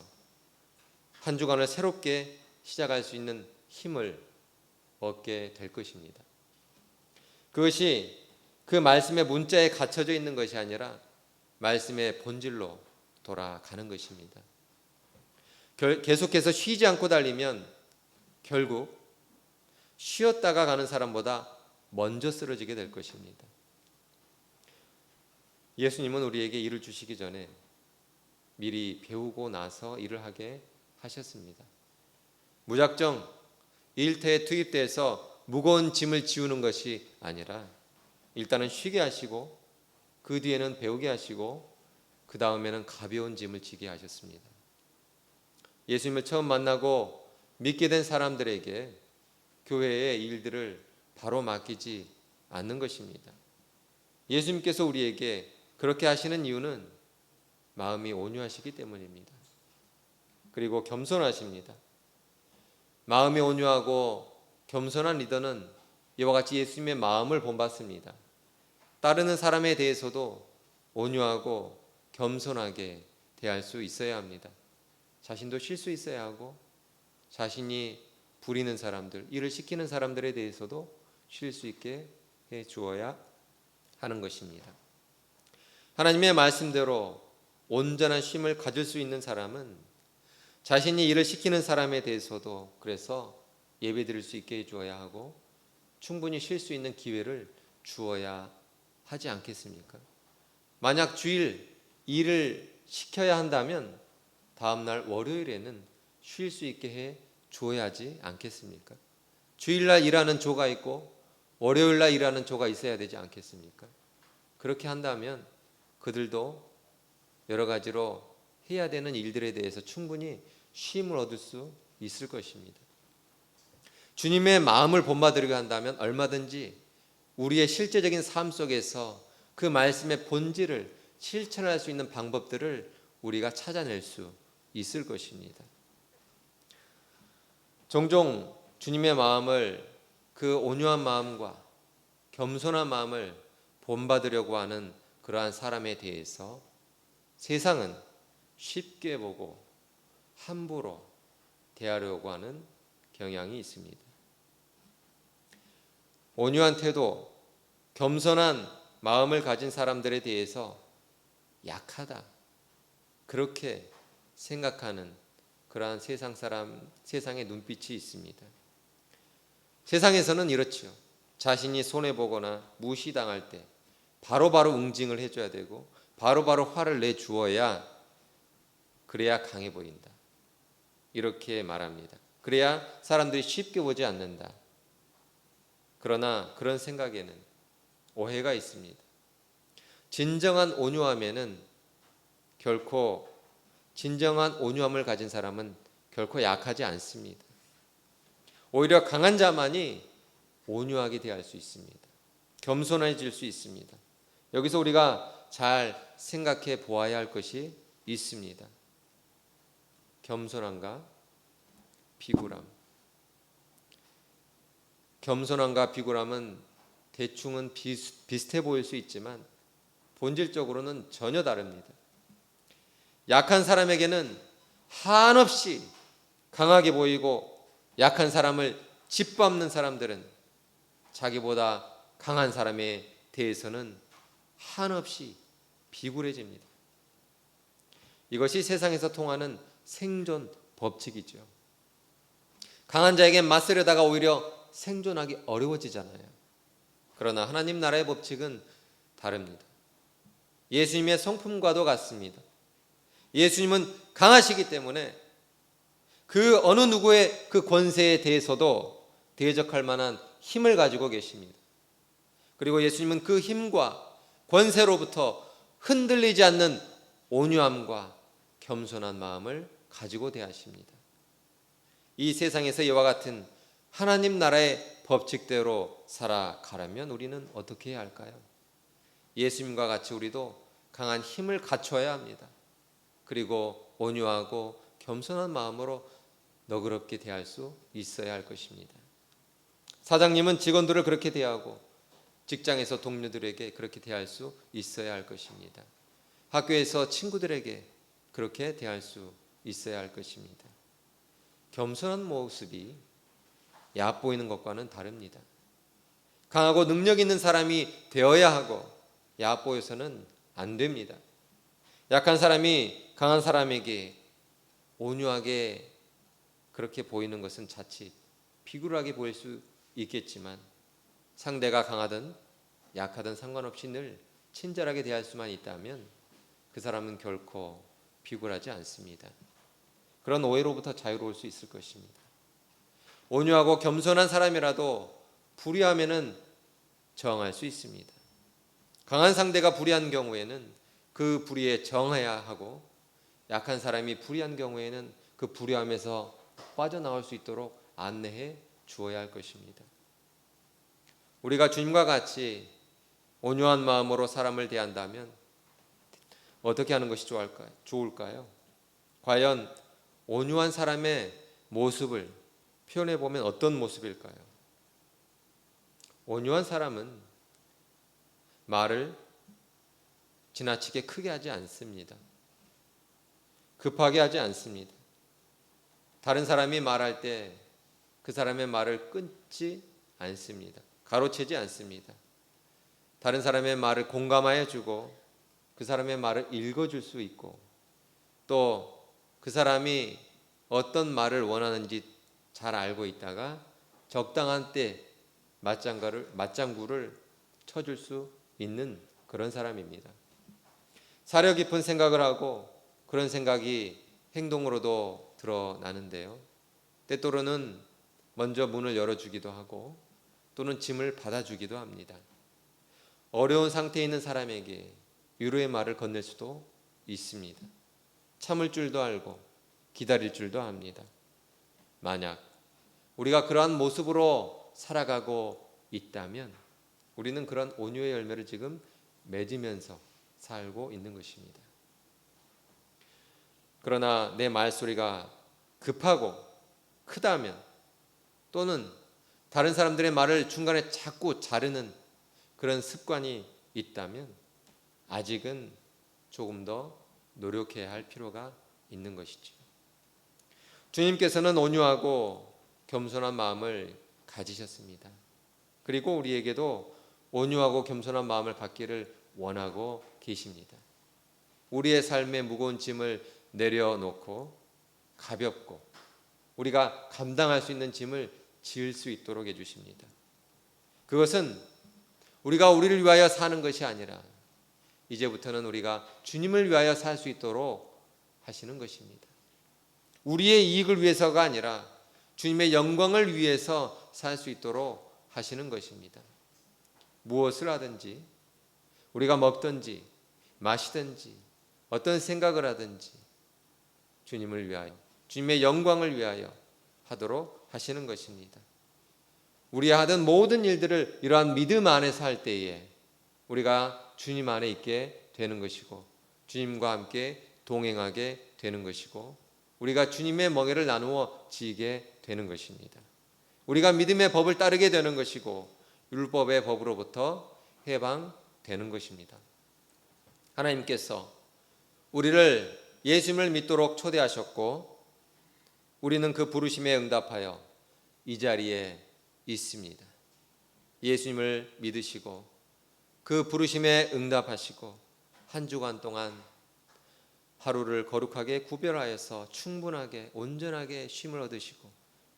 한 주간을 새롭게 시작할 수 있는 힘을 얻게 될 것입니다. 그것이 그 말씀의 문자에 갇혀져 있는 것이 아니라 말씀의 본질로 돌아가는 것입니다. 계속해서 쉬지 않고 달리면 결국 쉬었다가 가는 사람보다 먼저 쓰러지게 될 것입니다. 예수님은 우리에게 일을 주시기 전에 미리 배우고 나서 일을 하게 하셨습니다. 무작정 일터에 투입돼서 무거운 짐을 지우는 것이 아니라 일단은 쉬게 하시고 그 뒤에는 배우게 하시고 그 다음에는 가벼운 짐을 지게 하셨습니다. 예수님을 처음 만나고 믿게 된 사람들에게 교회의 일들을 바로 맡기지 않는 것입니다. 예수님께서 우리에게 그렇게 하시는 이유는 마음이 온유하시기 때문입니다. 그리고 겸손하십니다. 마음이 온유하고 겸손한 리더는 이와 같이 예수님의 마음을 본받습니다. 따르는 사람에 대해서도 온유하고 겸손하게 대할 수 있어야 합니다. 자신도 쉴 수 있어야 하고 자신이 부리는 사람들, 일을 시키는 사람들에 대해서도 쉴 수 있게 해 주어야 하는 것입니다. 하나님의 말씀대로 온전한 쉼을 가질 수 있는 사람은 자신이 일을 시키는 사람에 대해서도 그래서 예배 드릴 수 있게 해 주어야 하고 충분히 쉴 수 있는 기회를 주어야 하지 않겠습니까? 만약 주일 일을 시켜야 한다면 다음날 월요일에는 쉴 수 있게 해 주어야 하지 않겠습니까? 주일날 일하는 조가 있고 월요일날 일하는 조가 있어야 되지 않겠습니까? 그렇게 한다면 그들도 여러 가지로 해야 되는 일들에 대해서 충분히 쉼을 얻을 수 있을 것입니다. 주님의 마음을 본받으려고 한다면 얼마든지 우리의 실제적인 삶 속에서 그 말씀의 본질을 실천할 수 있는 방법들을 우리가 찾아낼 수 있을 것입니다. 종종 주님의 마음을 그 온유한 마음과 겸손한 마음을 본받으려고 하는 그러한 사람에 대해서 세상은 쉽게 보고 함부로 대하려고 하는 경향이 있습니다. 온유한 태도, 겸손한 마음을 가진 사람들에 대해서 약하다, 그렇게 생각하는 그러한 세상의 눈빛이 있습니다. 세상에서는 이렇지요. 자신이 손해보거나 무시당할 때 바로바로 응징을 해줘야 되고 바로바로 화를 내주어야 그래야 강해 보인다. 이렇게 말합니다. 그래야 사람들이 쉽게 보지 않는다. 그러나 그런 생각에는 오해가 있습니다. 진정한 온유함에는 결코 진정한 온유함을 가진 사람은 결코 약하지 않습니다. 오히려 강한 자만이 온유하게 대할 수 있습니다. 겸손해질 수 있습니다. 여기서 우리가 잘 생각해 보아야 할 것이 있습니다. 겸손함과 비굴함. 겸손함과 비굴함은 대충은 비슷해 보일 수 있지만 본질적으로는 전혀 다릅니다. 약한 사람에게는 한없이 강하게 보이고 약한 사람을 짓밟는 사람들은 자기보다 강한 사람에 대해서는 한없이 비굴해집니다. 이것이 세상에서 통하는 생존 법칙이죠. 강한 자에게 맞서려다가 오히려 생존하기 어려워지잖아요. 그러나 하나님 나라의 법칙은 다릅니다. 예수님의 성품과도 같습니다. 예수님은 강하시기 때문에 그 어느 누구의 그 권세에 대해서도 대적할 만한 힘을 가지고 계십니다. 그리고 예수님은 그 힘과 권세로부터 흔들리지 않는 온유함과 겸손한 마음을 가지고 대하십니다. 이 세상에서 이와 같은 하나님 나라의 법칙대로 살아가려면 우리는 어떻게 해야 할까요? 예수님과 같이 우리도 강한 힘을 갖춰야 합니다. 그리고 온유하고 겸손한 마음으로 너그럽게 대할 수 있어야 할 것입니다. 사장님은 직원들을 그렇게 대하고 직장에서 동료들에게 그렇게 대할 수 있어야 할 것입니다. 학교에서 친구들에게 그렇게 대할 수 있어야 할 것입니다. 겸손한 모습이 얕보이는 것과는 다릅니다. 강하고 능력 있는 사람이 되어야 하고 얕보여서는 안 됩니다. 약한 사람이 강한 사람에게 온유하게 그렇게 보이는 것은 자칫 비굴하게 보일 수 있겠지만 상대가 강하든 약하든 상관없이 늘 친절하게 대할 수만 있다면 그 사람은 결코 비굴하지 않습니다. 그런 오해로부터 자유로울 수 있을 것입니다. 온유하고 겸손한 사람이라도 불의함에는 저항할 수 있습니다. 강한 상대가 불의한 경우에는 그 불의에 저항해야 하고 약한 사람이 불의한 경우에는 그 불의함에서 빠져나올 수 있도록 안내해 주어야 할 것입니다. 우리가 주님과 같이 온유한 마음으로 사람을 대한다면 어떻게 하는 것이 좋을까요? 과연 온유한 사람의 모습을 표현해 보면 어떤 모습일까요? 온유한 사람은 말을 지나치게 크게 하지 않습니다. 급하게 하지 않습니다. 다른 사람이 말할 때 그 사람의 말을 끊지 않습니다. 가로채지 않습니다. 다른 사람의 말을 공감하여 주고 그 사람의 말을 읽어줄 수 있고 또 그 사람이 어떤 말을 원하는지 잘 알고 있다가 적당한 때 맞장구를 쳐줄 수 있는 그런 사람입니다. 사려 깊은 생각을 하고 그런 생각이 행동으로도 드러나는데요. 때때로는 먼저 문을 열어주기도 하고 또는 짐을 받아주기도 합니다. 어려운 상태에 있는 사람에게 위로의 말을 건넬 수도 있습니다. 참을 줄도 알고 기다릴 줄도 압니다. 만약 우리가 그러한 모습으로 살아가고 있다면 우리는 그런 온유의 열매를 지금 맺으면서 살고 있는 것입니다. 그러나 내 말소리가 급하고 크다면 또는 다른 사람들의 말을 중간에 자꾸 자르는 그런 습관이 있다면 아직은 조금 더 노력해야 할 필요가 있는 것이죠. 주님께서는 온유하고 겸손한 마음을 가지셨습니다. 그리고 우리에게도 온유하고 겸손한 마음을 갖기를 원하고 계십니다. 우리의 삶의 무거운 짐을 내려놓고 가볍고 우리가 감당할 수 있는 짐을 지을 수 있도록 해주십니다. 그것은 우리가 우리를 위하여 사는 것이 아니라 이제부터는 우리가 주님을 위하여 살 수 있도록 하시는 것입니다. 우리의 이익을 위해서가 아니라 주님의 영광을 위해서 살 수 있도록 하시는 것입니다. 무엇을 하든지 우리가 먹든지 마시든지 어떤 생각을 하든지 주님을 위하여 주님의 영광을 위하여 하도록 하시는 것입니다. 우리 하던 모든 일들을 이러한 믿음 안에서 할 때에 우리가 주님 안에 있게 되는 것이고 주님과 함께 동행하게 되는 것이고 우리가 주님의 멍에를 나누어 지게 되는 것입니다. 우리가 믿음의 법을 따르게 되는 것이고 율법의 법으로부터 해방되는 것입니다. 하나님께서 우리를 예수님을 믿도록 초대하셨고 우리는 그 부르심에 응답하여 이 자리에 있습니다. 예수님을 믿으시고 그 부르심에 응답하시고 한 주간 동안 하루를 거룩하게 구별하여서 충분하게 온전하게 쉼을 얻으시고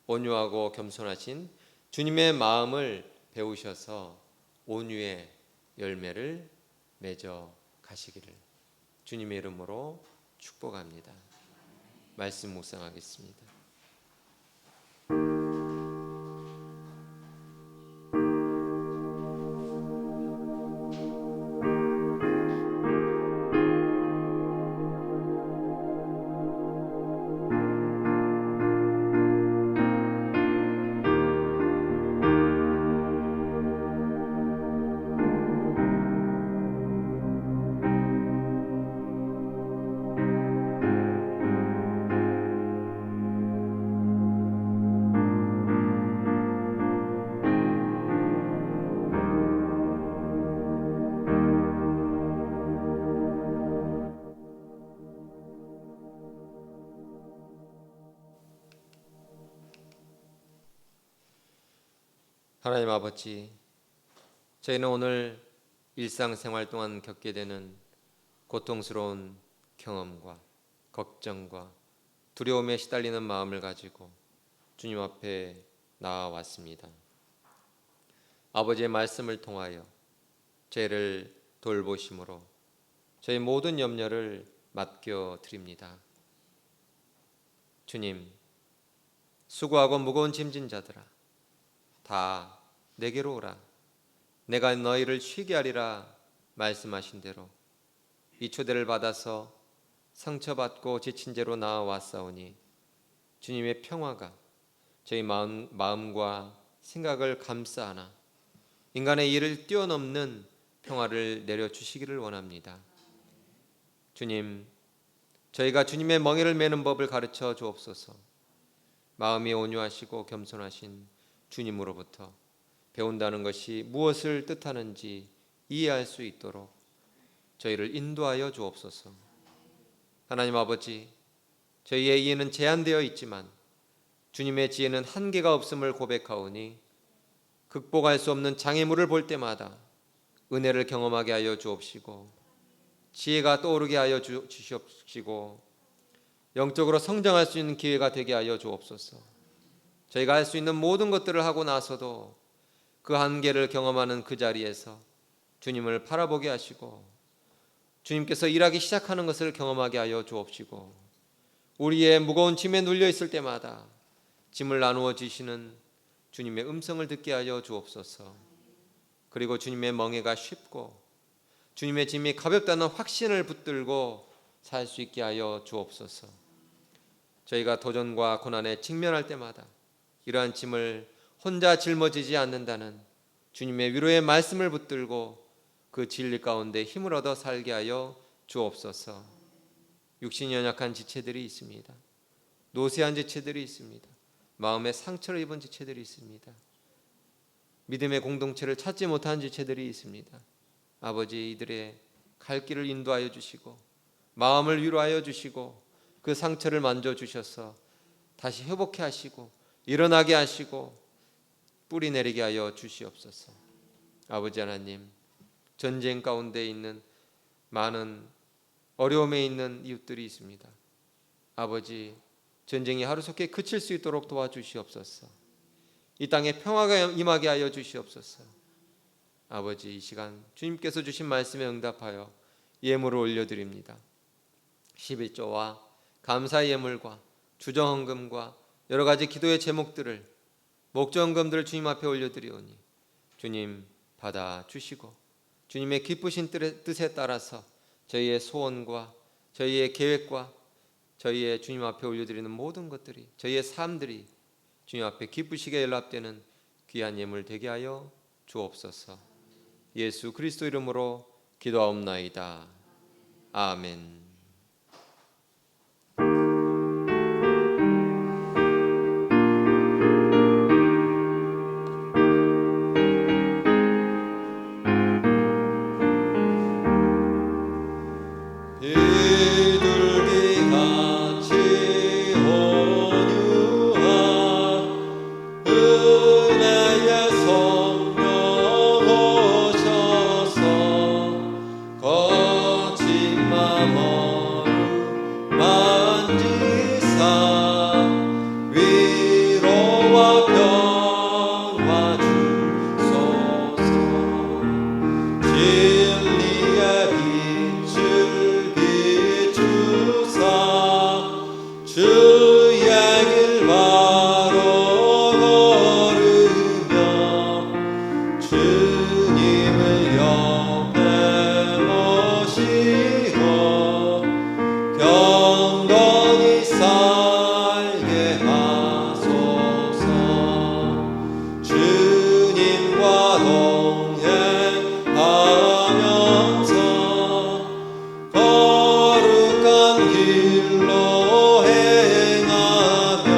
온유하고 겸손하신 주님의 마음을 배우셔서 온유의 열매를 맺어 가시기를 주님의 이름으로 축복합니다. 말씀 묵상하겠습니다. 하나님 아버지, 저희는 오늘 일상생활 동안 겪게 되는 고통스러운 경험과 걱정과 두려움에 시달리는 마음을 가지고 주님 앞에 나아왔습니다. 아버지의 말씀을 통하여 죄를 돌보심으로 저희 모든 염려를 맡겨드립니다. 주님, 수고하고 무거운 짐진 자들아 다 내게로 오라. 내가 너희를 쉬게 하리라 말씀하신 대로 이 초대를 받아서 상처받고 지친 죄로 나아왔사오니 주님의 평화가 저희 마음과 생각을 감싸 안아 인간의 이해를 뛰어넘는 평화를 내려주시기를 원합니다. 주님, 저희가 주님의 멍에를 매는 법을 가르쳐 주옵소서. 마음이 온유하시고 겸손하신 주님으로부터 배운다는 것이 무엇을 뜻하는지 이해할 수 있도록 저희를 인도하여 주옵소서. 하나님 아버지, 저희의 이해는 제한되어 있지만 주님의 지혜는 한계가 없음을 고백하오니 극복할 수 없는 장애물을 볼 때마다 은혜를 경험하게 하여 주옵시고 지혜가 떠오르게 하여 주시옵시고 영적으로 성장할 수 있는 기회가 되게 하여 주옵소서. 저희가 할 수 있는 모든 것들을 하고 나서도 그 한계를 경험하는 그 자리에서 주님을 바라보게 하시고 주님께서 일하기 시작하는 것을 경험하게 하여 주옵시고 우리의 무거운 짐에 눌려 있을 때마다 짐을 나누어 주시는 주님의 음성을 듣게 하여 주옵소서. 그리고 주님의 멍에가 쉽고 주님의 짐이 가볍다는 확신을 붙들고 살 수 있게 하여 주옵소서. 저희가 도전과 고난에 직면할 때마다 이러한 짐을 혼자 짊어지지 않는다는 주님의 위로의 말씀을 붙들고 그 진리 가운데 힘을 얻어 살게 하여 주옵소서. 육신이 연약한 지체들이 있습니다. 노쇠한 지체들이 있습니다. 마음에 상처를 입은 지체들이 있습니다. 믿음의 공동체를 찾지 못한 지체들이 있습니다. 아버지, 이들의 갈 길을 인도하여 주시고 마음을 위로하여 주시고 그 상처를 만져주셔서 다시 회복해 하시고 일어나게 하시고 뿌리 내리게 하여 주시옵소서. 아버지 하나님, 전쟁 가운데 있는 많은 어려움에 있는 이웃들이 있습니다. 아버지, 전쟁이 하루속히 그칠 수 있도록 도와주시옵소서. 이 땅에 평화가 임하게 하여 주시옵소서. 아버지, 이 시간 주님께서 주신 말씀에 응답하여 예물을 올려드립니다. 11조와 감사의 예물과 주정헌금과 여러 가지 기도의 제목들을, 목전금들을 주님 앞에 올려드리오니 주님 받아주시고 주님의 기쁘신 뜻에 따라서 저희의 소원과 저희의 계획과 저희의 주님 앞에 올려드리는 모든 것들이, 저희의 삶들이 주님 앞에 기쁘시게 연락되는 귀한 예물 되게 하여 주옵소서. 예수 그리스도 이름으로 기도하옵나이다. 아멘. 비둘기같이 온유한 은혜의 성령 오셔서 거친 맘 만지사 위로와 평화 주소서. 진리의 빛을 비추사 주의 길 바로 걸으며 주님을 옆에 모시고 경건히 살게 하소서. 주님과 동행하면서 거룩한 길로 행하며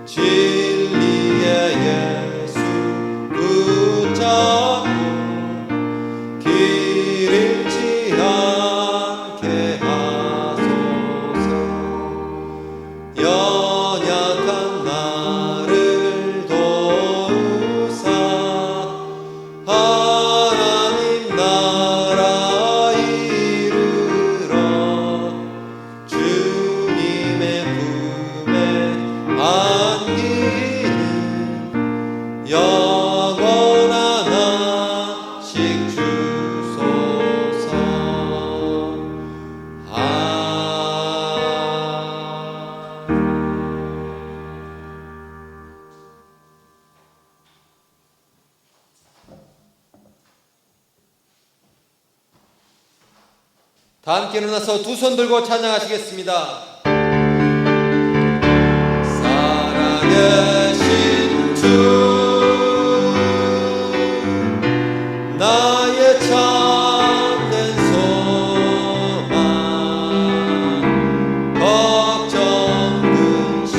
진리의 예수 붙잡고 길 잃지 않게 하소서. 연약한 나를 도우사 하나님 나라 이르러 주님의 품에 안기니 영원한 안식 주소서. 다 함께 일어나서 두 손 들고 찬양하시겠습니다. 살아계신 주 나의 참된 소망 걱정 근심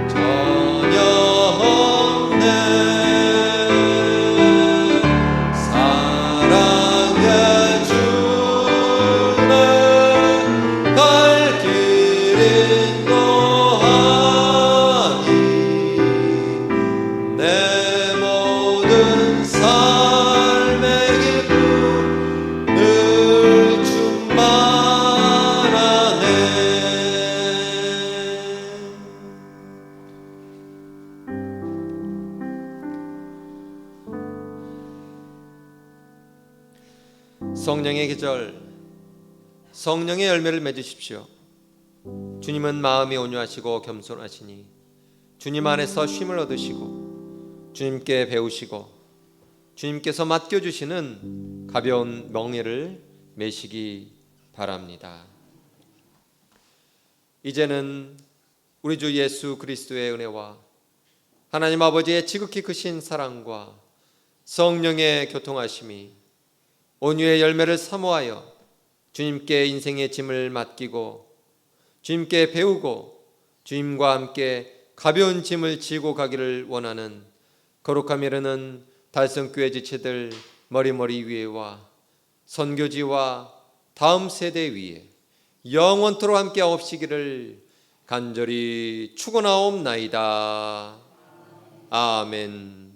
전혀 없네. 사랑의 주네 갈 길이 노하니 내 모든 삶의 기쁨 늘 충만하네. 성령의 계절, 성령의 열매를 맺으십시오. 주님은 마음이 온유하시고 겸손하시니 주님 안에서 쉼을 얻으시고 주님께 배우시고 주님께서 맡겨주시는 가벼운 멍에를 메시기 바랍니다. 이제는 우리 주 예수 그리스도의 은혜와 하나님 아버지의 지극히 크신 사랑과 성령의 교통하심이 온유의 열매를 사모하여 주님께 인생의 짐을 맡기고 주님께 배우고 주님과 함께 가벼운 짐을 지고 가기를 원하는 거룩함이 이르는 달성교회 지체들 머리머리 위에와 선교지와 다음 세대 위에 영원토록 함께 하옵시기를 간절히 축원하옵나이다. 아멘.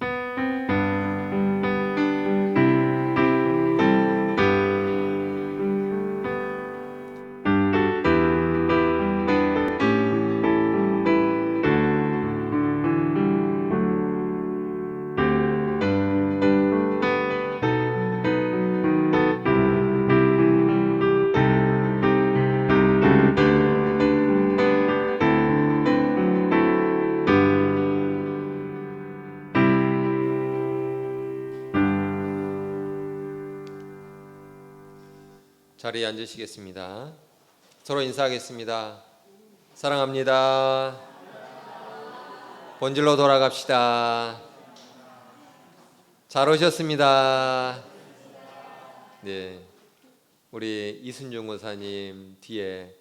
자리에 앉으시겠습니다. 서로 인사하겠습니다. 사랑합니다. 본질로 돌아갑시다. 잘 오셨습니다. 네, 우리 이순중 권사님 뒤에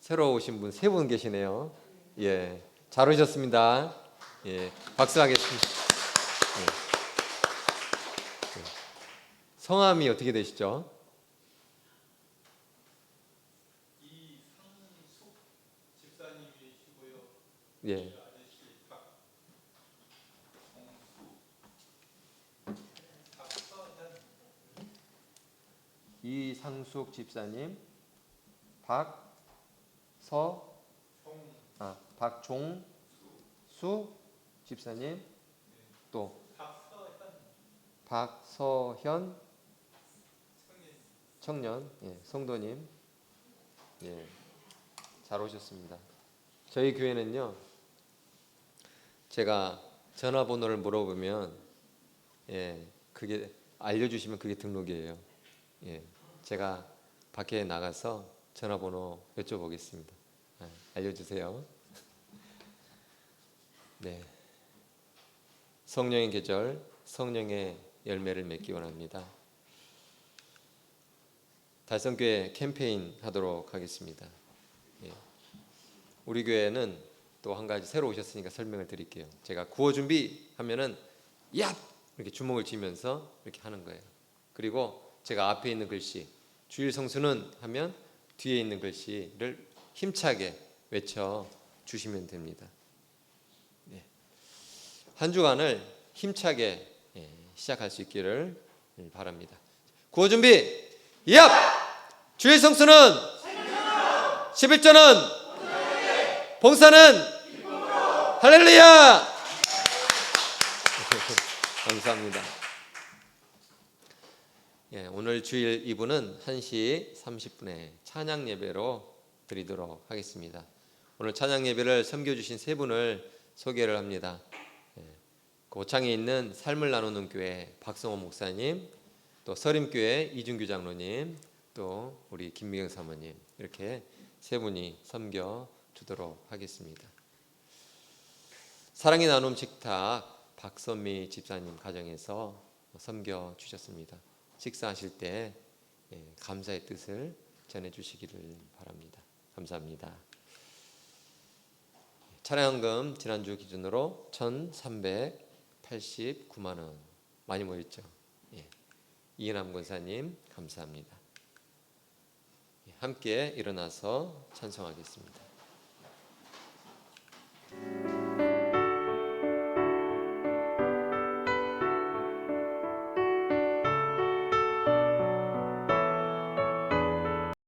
새로 오신 분 3분 계시네요. 예, 잘 오셨습니다. 예, 박수하겠습니다. 예. 성함이 어떻게 되시죠? 예. 이상숙 집사님, 박종수 집사님, 또 박서현 청년, 예, 성도님, 예, 잘 오셨습니다. 저희 교회는요, 제가 전화번호를 물어보면, 예, 그게 알려주시면 그게 등록이에요. 예, 제가 밖에 나가서 전화번호 여쭤보겠습니다. 알려주세요. 네, 성령의 계절, 성령의 열매를 맺기 원합니다. 달성교회 캠페인 하도록 하겠습니다. 예. 우리 교회는 또 한 가지 새로 오셨으니까 설명을 드릴게요. 제가 구호 준비 하면은 야! 이렇게 주먹을 쥐면서 이렇게 하는 거예요. 그리고 제가 앞에 있는 글씨, 주일 성수는 하면 뒤에 있는 글씨를 힘차게 외쳐 주시면 됩니다. 네. 한 주간을 힘차게 시작할 수 있기를 바랍니다. 구호 준비! 얍! 주일 성수는 11조는 봉사는 할렐루야! 감사합니다. 예, 오늘 주일 2부는 1시 30분에 찬양 예배로 드리도록 하겠습니다. 오늘 찬양 예배를 섬겨주신 3분을 소개를 합니다. 예, 고창에 있는 삶을 나누는 교회 박성호 목사님, 또 서림교회 이준규 장로님, 또 우리 김미경 사모님, 이렇게 3분이 섬겨주도록 하겠습니다. 사랑의 나눔 식탁 박선미 집사님 가정에서 섬겨주셨습니다. 식사하실 때 감사의 뜻을 전해주시기를 바랍니다. 감사합니다. 차량금 지난주 기준으로 1,389만 원 많이 모였죠. 이은암 권사님 감사합니다. 함께 일어나서 찬송하겠습니다.